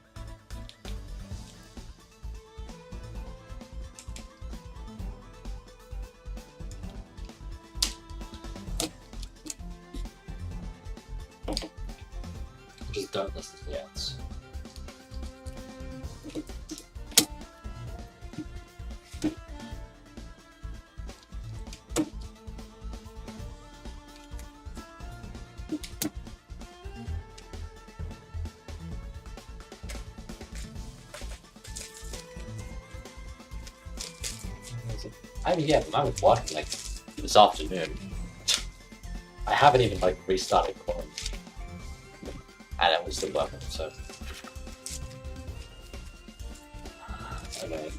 Just don't listen to the ads. I mean, yeah, I was watching like this afternoon. I haven't even like restarted Quorum, and it was still working. So, okay.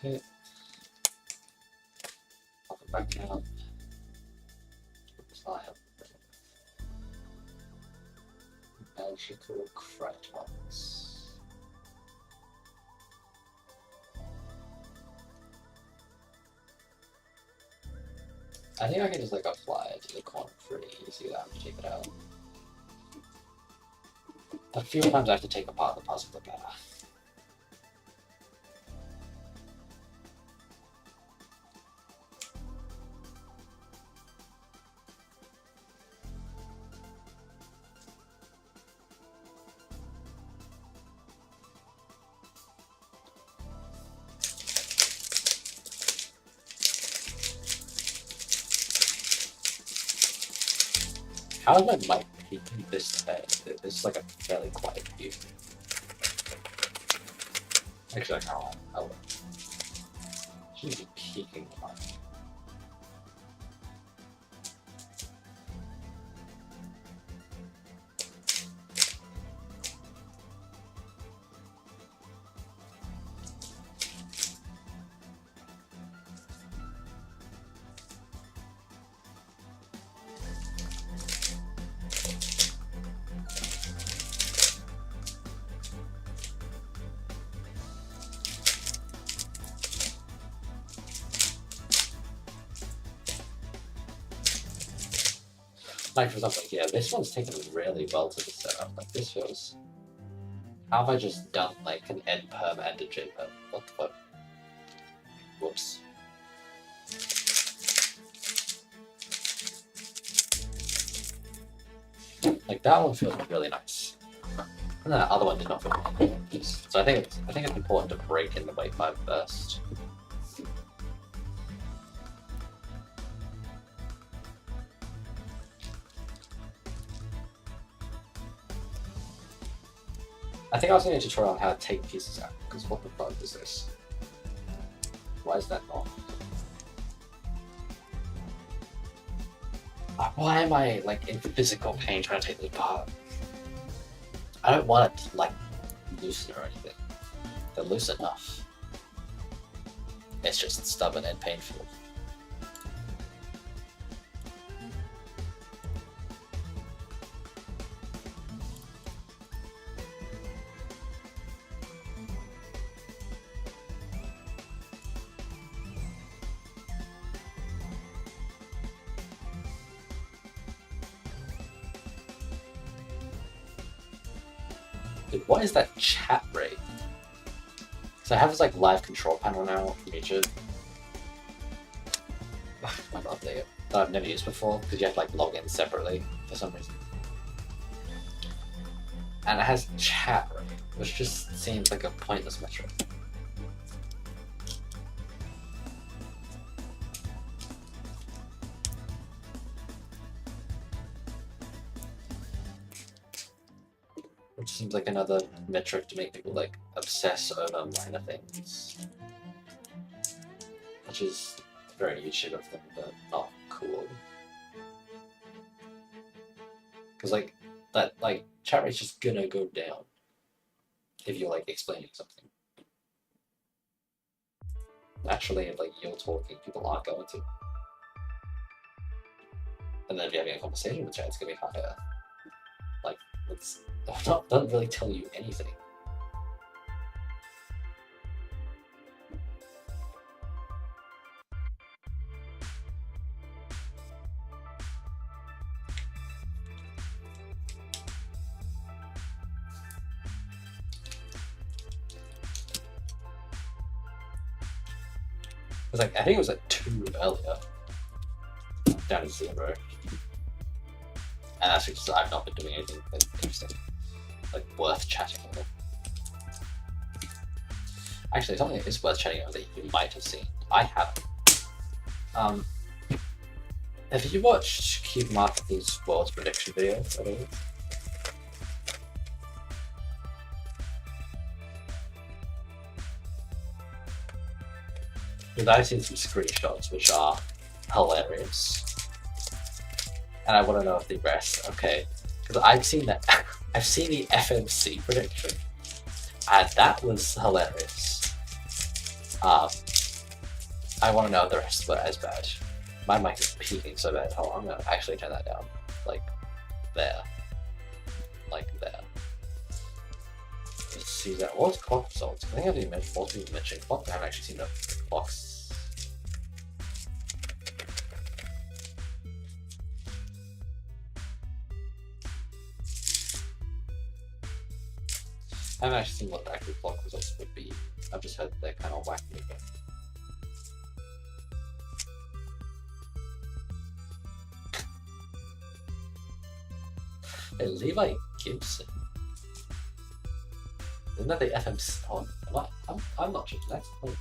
Okay. I'll go back out. File. Magical crayons. I think I can just like apply it to the corner pretty easy without having to take it out. A few times I have to take apart the puzzle the better. How is my mic peaking this day? This is like a fairly quiet view. Actually, I can't. I will. Should be peaking the mic. Like for example, yeah, this one's taken really well to the setup. Like this feels. How have I just done like an end perm and a J perm? What the fuck? Whoops. Like that one feels really nice. And that other one did not feel really nice. So I think it's important to break in the wave pipe first. I think I was doing a tutorial on how to take pieces out, because what the fuck is this? Why is that not? Why am I like in physical pain trying to take this apart? I don't want it to like loosen or anything. They're loose enough. It's just stubborn and painful. Dude, what is that chat rate? So I have this like live control panel now from YouTube. My god, that I've never used before because you have to like log in separately for some reason. And it has chat rate, which just seems like a pointless metric. seems like another metric to make people like obsess over minor things, which is very YouTube of them, but not cool. Because like that, like chat rate's just gonna go down if you're like explaining something. Naturally, if like you're talking, people aren't going to. And then if you're having a conversation with chat, it's gonna be higher. Like, it's doesn't really tell you anything. It was like, I think it was like 2 earlier. Down to 0. And that's because I've not been doing anything like, interesting. Like worth chatting about. Actually, something that is worth chatting about that you might have seen. I haven't. Have you watched Cube Marketing's World's Prediction video at all? Because I've seen some screenshots which are hilarious. And I want to know if the rest, okay. Because I've seen that, I've seen the FMC prediction. And that was hilarious. I want to know if the rest were as bad. My mic is peaking so bad. Hold on, I'm going to actually turn that down. Like, there. Like, there. Let's see that. What's clock results? I think I've even mentioned, most people mentioned clock. I haven't actually seen the clocks. I haven't actually seen what the actual clock results would be. I've just heard they're kind of wacky again. Hey, Levi Gibson. Isn't that the FMC? Oh, I'm not sure. That's like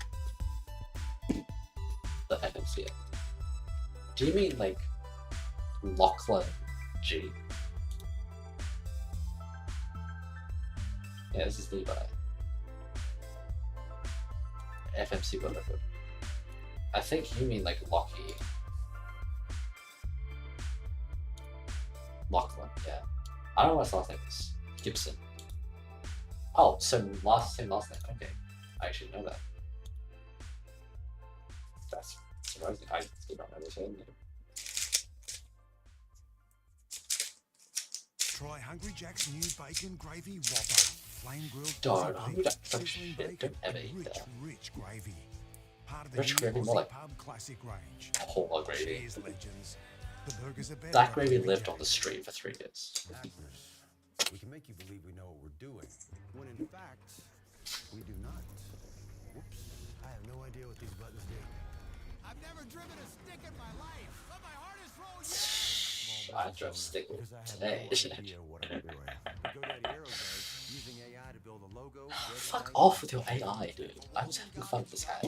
the FMC. Do you mean like Lachlan G? Yeah, this is Levi. FMC Brotherhood. I think you mean like Lockie. Lachlan, yeah. I don't know what his last name is. Gibson. Oh, so same last name. Okay. I actually know that. That's surprising. I did not know this name. Try Hungry Jack's new bacon gravy whopper. Flame grilled Don't, beef, Hungry Jack's like sizzling shit. bacon, Don't ever and eat that. rich gravy. Part of the Rich new gravy, more Aussie like pub classic range. a whole lot of gravy. Cheers, legends. The burgers are better That at gravy Hungry lived on the Jack's. street for 3 years. Actors, we can make you believe we know what we're doing, when in fact, we do not. Whoops. I have no idea what these buttons do. I've never driven a stick in my life, but my heart is rolled I drove stick Because I have today. no idea what I'm doing. But GoDaddy Arrow does, using AI to build a logo. Fuck website, off with your AI, dude. I was having fun with this ad.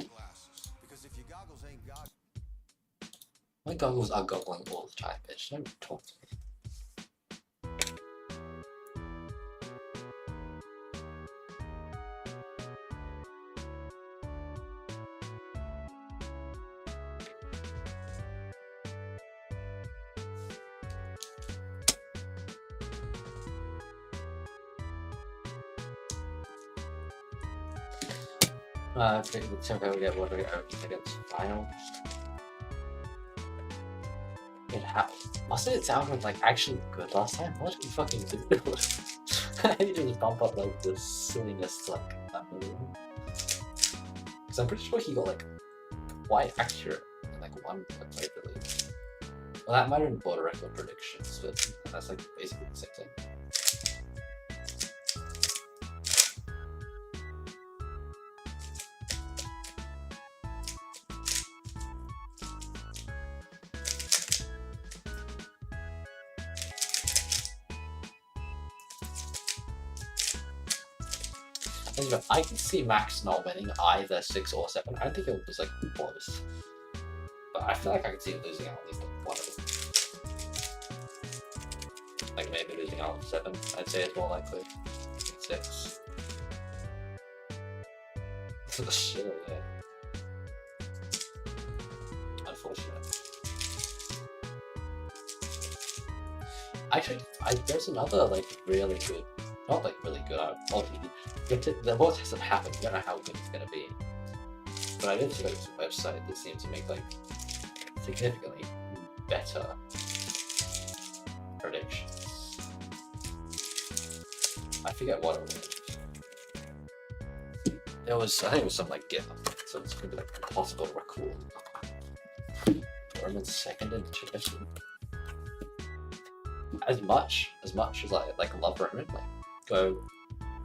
Because if your goggles ain't goggles, My goggles are goggling all the time, bitch. Don't talk to me. Okay, let's see if we get what we are against final. Mustn't it sound like actually good last time? What did we fucking do? I need to just bump up like the silliness to like that movie. Because I'm pretty sure he got like quite accurate in like one play release. Well, that might have been border record predictions, but that's like basically the same thing. I can see Max not winning either 6 or 7. I don't think it was like close. But I feel like I could see it losing out at least like one of them. Like maybe losing out on 7, I'd say is more likely. 6. For the shield, yeah. Unfortunate. Actually, there's another like really good, not like really good. The voice hasn't happened. I don't know how good it's gonna be. But I did see like a website that seemed to make like significantly better predictions. I forget what it was. I think it was something like GitHub, so it's gonna be like impossible to record. Roman's second in tradition. As much as I like love Roman, like go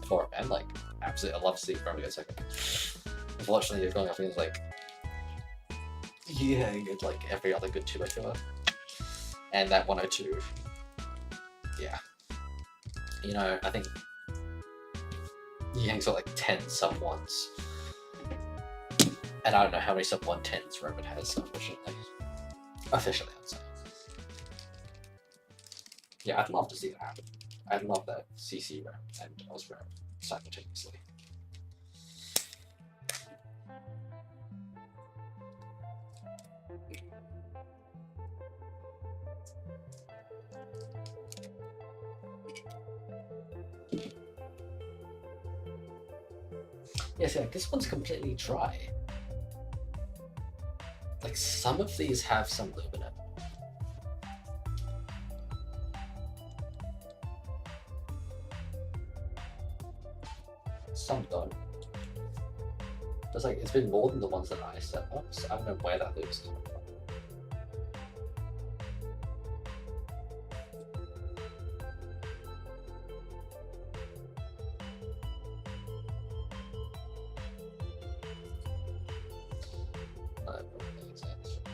for it, man. Like absolutely, I love to see Roman go second. Unfortunately, you're going up against like like every other good 2x2er, and that 102. Yeah, you know, I think Yang's got like 10 sub 1s, and I don't know how many sub 110s Roman has, unfortunately. Officially, I'd say. Yeah, I'd love to see that happen. I'd love that CC round and Oz round simultaneously. Yes, yeah, this one's completely dry. Like, some of these have some lube in it. Some don't. It's been more than the ones that I set up, so I don't know where that lube's coming from.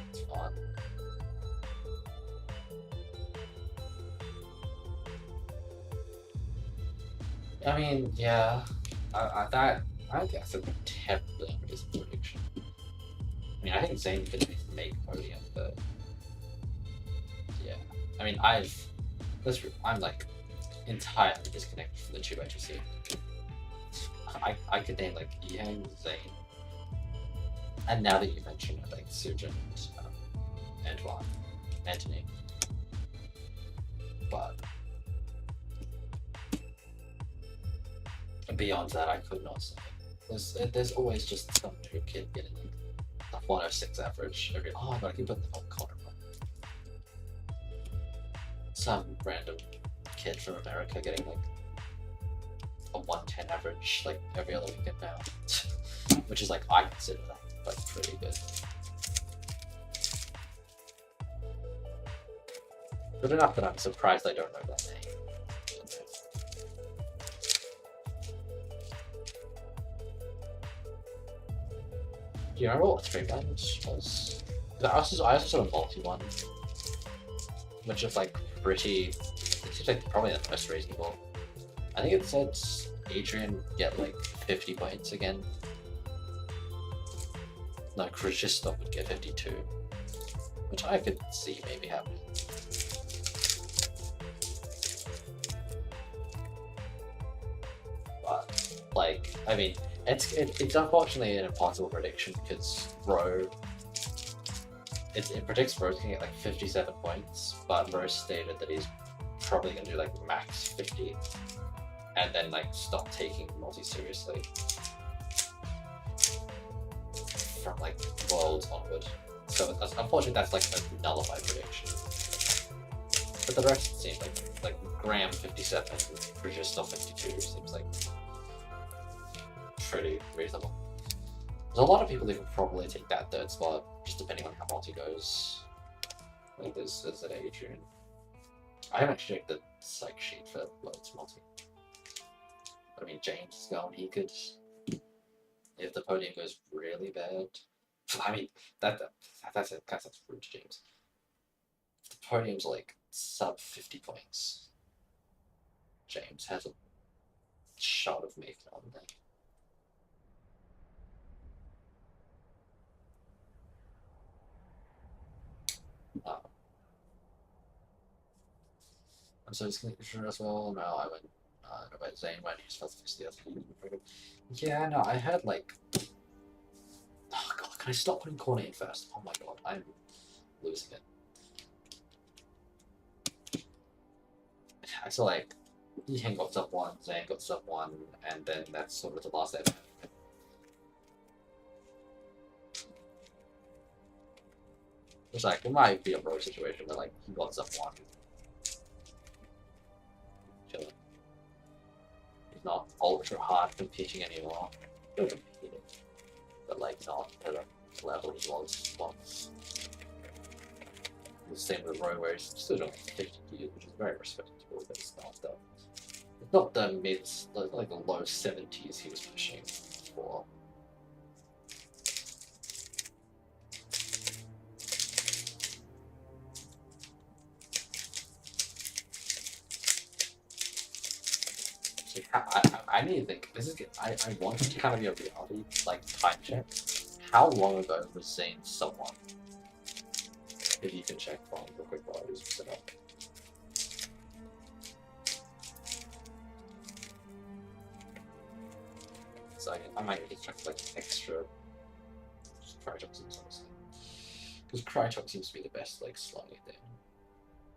It's fine. I mean, yeah, I guess it's terribly unreasonable prediction. I mean, I think Zane could make podium, but yeah, I mean, I'm like entirely disconnected from the 2x2 scene. I could name like Yang, Zane, and now that you mention it, like Sujin and Antoine, Anthony, but beyond that, I could not say. There's always just some new kid getting like a 106 average every. Oh my god, I keep putting the whole corner wrong. Some random kid from America getting like a 110 average like every other weekend now, which is like I consider that like pretty good. Good enough that I'm surprised I don't know that name. Do you remember what Streamland was? I also saw a multi one, which is like pretty. It seems like probably the most reasonable. I think it said Adrian get like 50 points again. No, Krzysztof would get 52, which I could see maybe happening. But like, I mean, it's unfortunately an impossible prediction because Roe. It predicts Roe's gonna get like 57 points, but Roe stated that he's probably gonna do like max 50, and then like stop taking multi seriously from like Worlds onward. So unfortunately, that's like a nullified prediction. But the rest seems like Graham 57, Krzysztof 52 seems like pretty reasonable. There's a lot of people who could probably take that third spot, just depending on how multi goes. Like there's an Adrian. I haven't actually checked the psych sheet for Worlds multi. But I mean, James is going, he could, if the podium goes really bad. I mean, that's rude to James. If the podium's like sub 50 points, James has a shot of making it on there. I'm so disconnected as well. No, I went About Zane when he's supposed to fix the other. Yeah, no, I heard like. Oh god, can I stop putting corner in first? Oh my god, I'm losing it. I saw like Yihen got sub 1, Zane got sub 1, and then that's sort of the last ever. It's like, it might be a bro situation where like he got sub 1. Chilling. He's not ultra hard competing anymore. Still competing, but like not at a level he was once. The same with Roy, where he's still doing 50 kills, which is very respectable, but it's not the. It's not the mids, like the low 70s he was pushing for. So I need to think. This is. I want to kind of be a reality like time check. How long ago was Zane someone? If you can check for him real quick while I just set up. So I might need to check like extra Crytoxins honestly. Because Crytox seems to be the best like slowing it down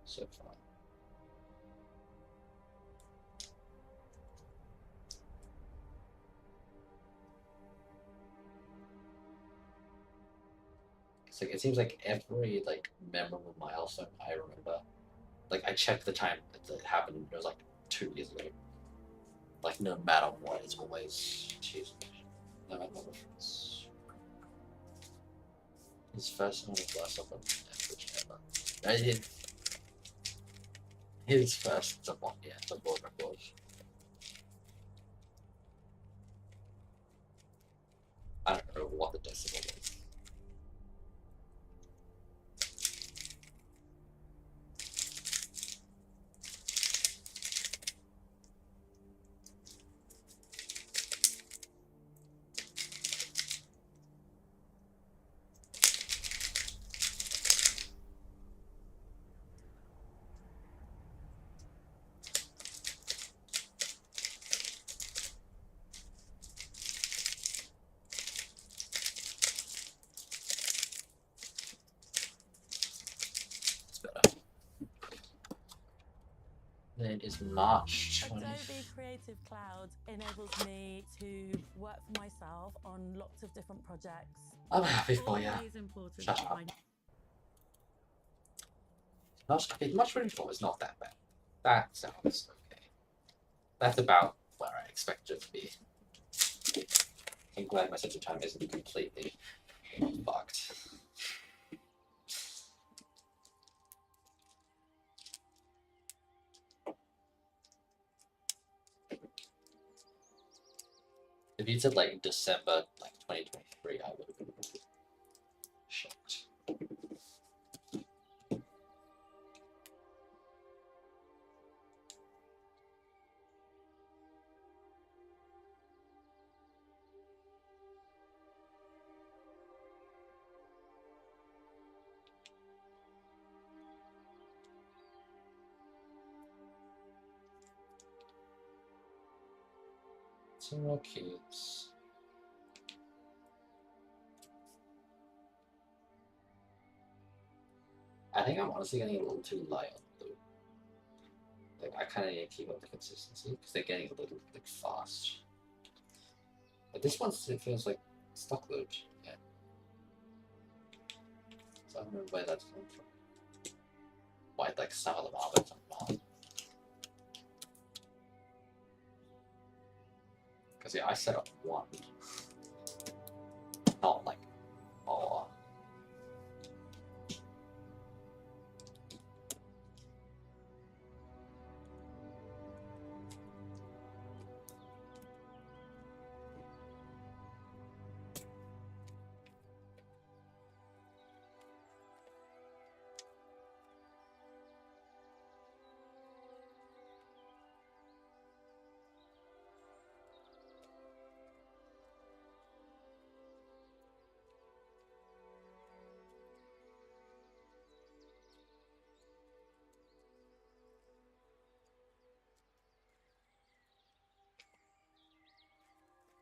so far. It's like it seems like every like memorable milestone I remember, like I checked the time that it happened. It was like 2 years ago. Like no matter what, it's always jeez. No matter what difference. His first one was less of an average ever. His first support, yeah, the world record. I don't know what the decimal is. Then it is March 20. Adobe Creative Cloud enables me to work for myself on lots of different projects. I'm happy for you. Always important Shut to up. find. Much 24 is not that bad. That sounds okay. That's about where I expect it to be. I'm glad my sense of time isn't completely fucked. If you said like December like 2023, I would have been shocked. Some more kids. I think I'm honestly getting a little too light on blue. Like I kind of need to keep up the consistency because they're getting a little like fast. But this one it feels like stock load. Yeah. So I don't know where that's coming from. Why like some of them are, but some not. Because yeah, I set up one. Not like all.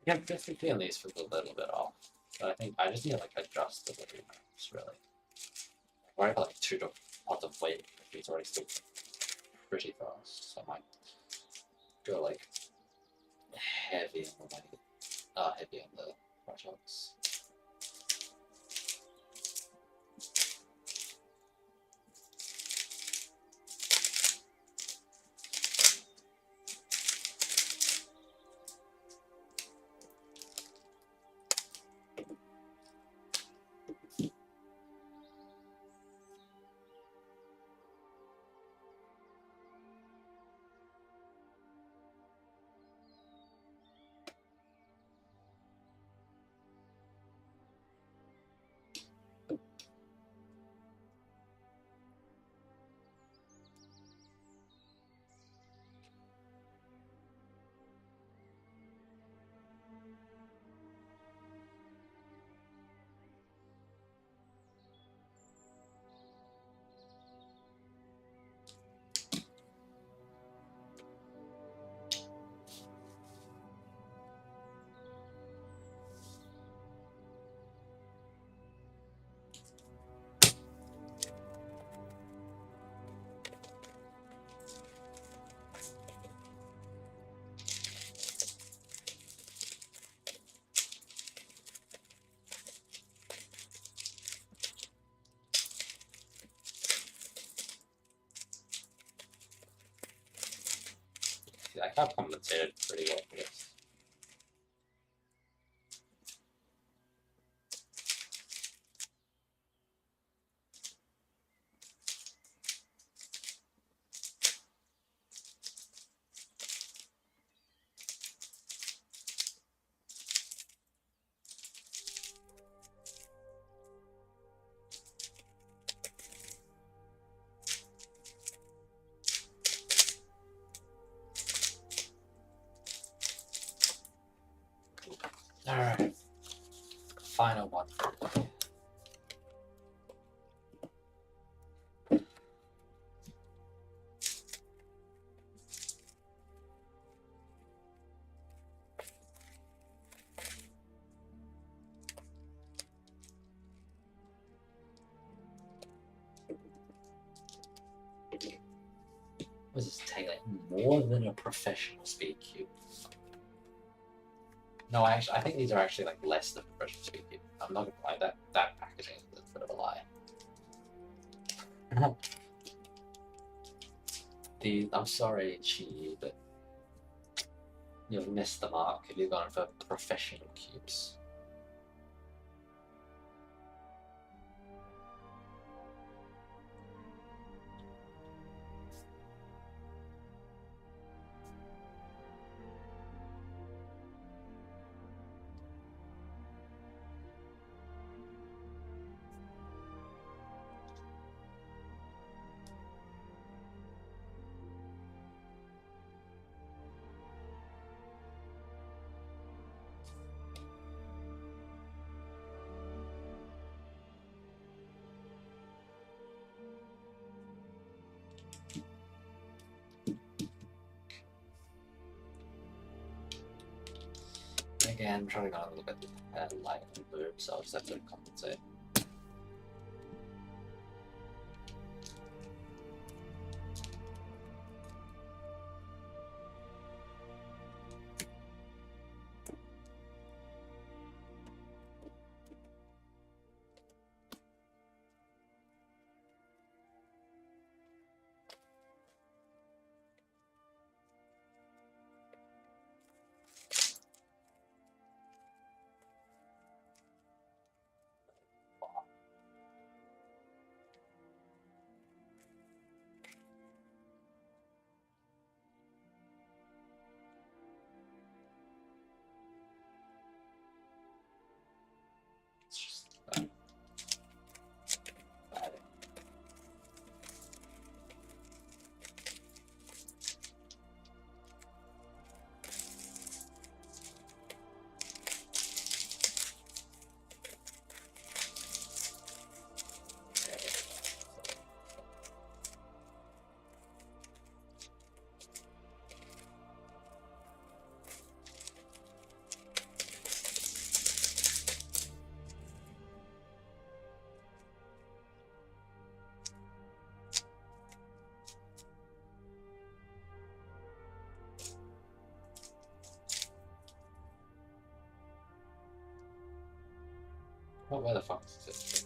Yeah, I'm just feeling these feels a little bit off. But I think I just need to like adjust the delivery times really. Or I got like 2 pots of weight if it's already still pretty fast. So I might go like heavy on the weight. Heavy on the projects. I got compensated pretty well for this. Alright. Final one. What does this take? Like more than a professional speed cube. No, I think these are actually like less than professional speed cube. I'm not gonna lie, that packaging is a bit of a lie. I'm sorry, Chi, but you've missed the mark if you've gone for professional cubes. Again, I'm trying to go a little bit light and blue, so I'll just have to compensate. What? Where the fuck is this?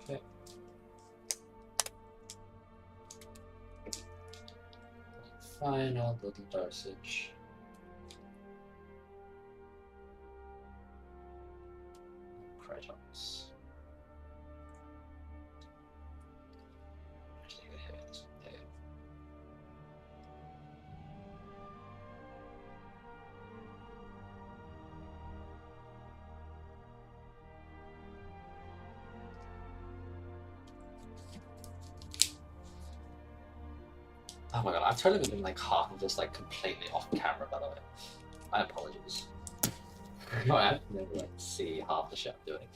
Okay. Final little dosage. Critons. Take a hit. There. Oh my god, I've totally been like half of this like completely off camera, by the way. My apologies. No, I never like see half the shit I'm doing.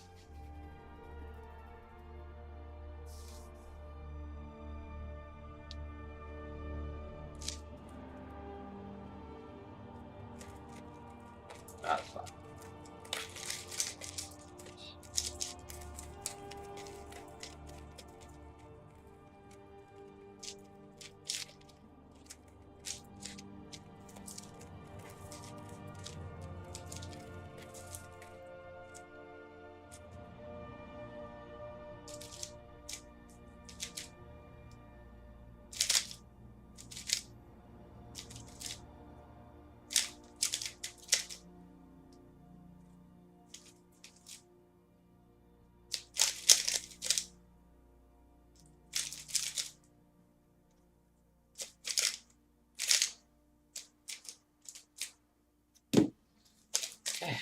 That's fine. Okay.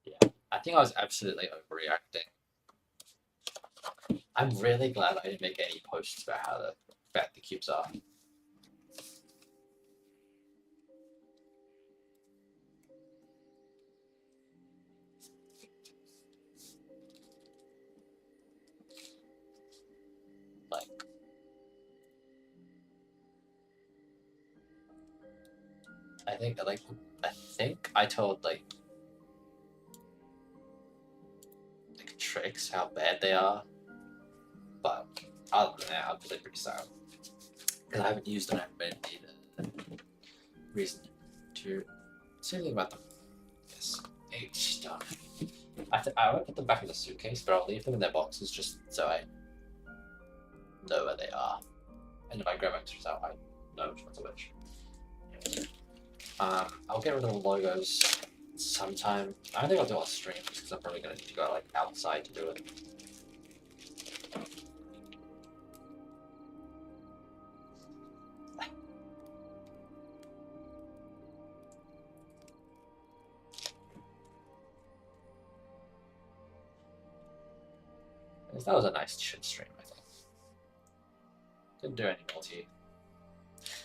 Yeah, I think I was absolutely overreacting. I'm really glad I didn't make any posts about how fat the cubes are. Like, I think I told like tricks how bad they are, but other than that, I'm really pretty sad because I haven't used them. I haven't made a reason to say anything about them. Yes, H stuff. I won't put them back in the suitcase, but I'll leave them in their boxes just so I know where they are. And if I grab extras out, I know which one's which. Anyway, I'll get rid of the logos sometime. I don't think I'll do it on stream because I'm probably going to need to go like outside to do it. That was a nice shit stream, I think. Didn't do any multi.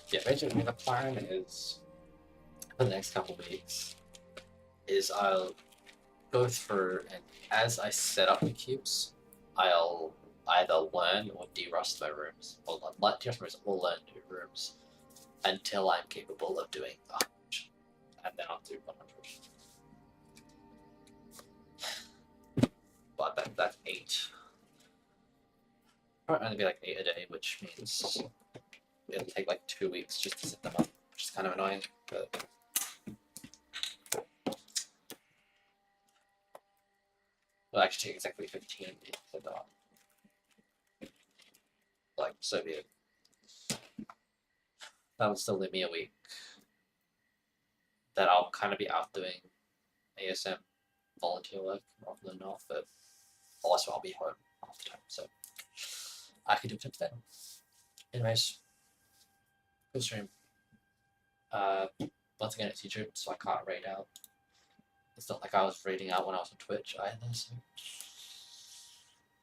Yeah, basically the plan is for the next couple weeks is I'll go through and as I set up the cubes, I'll either learn or derust my rooms, or not derust my rooms, or learn new rooms until I'm capable of doing 100, and then I'll do 100. But that's 8. Probably only be like 8 a day, which means it'll take like 2 weeks just to set them up, which is kind of annoying, but it'll actually take exactly 15 to set them up. Like, so be it. That would still leave me a week that I'll kind of be out doing ASM volunteer work more often than not, but also I'll be home half the time, so I can do it then. Anyways, good stream. Once again, it's YouTube, so I can't raid out. It's not like I was raiding out when I was on Twitch either, so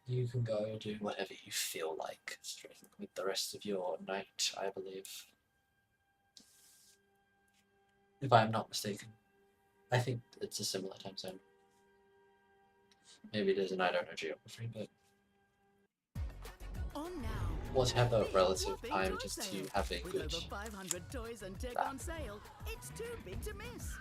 you can go do whatever you feel like with the rest of your night, I believe. If I'm not mistaken. I think it's a similar time zone. Maybe it is, and I don't know geography, but On now. whatever relative time just to have a With good over 500 toys and tech wrap. on sale, it's too big to miss.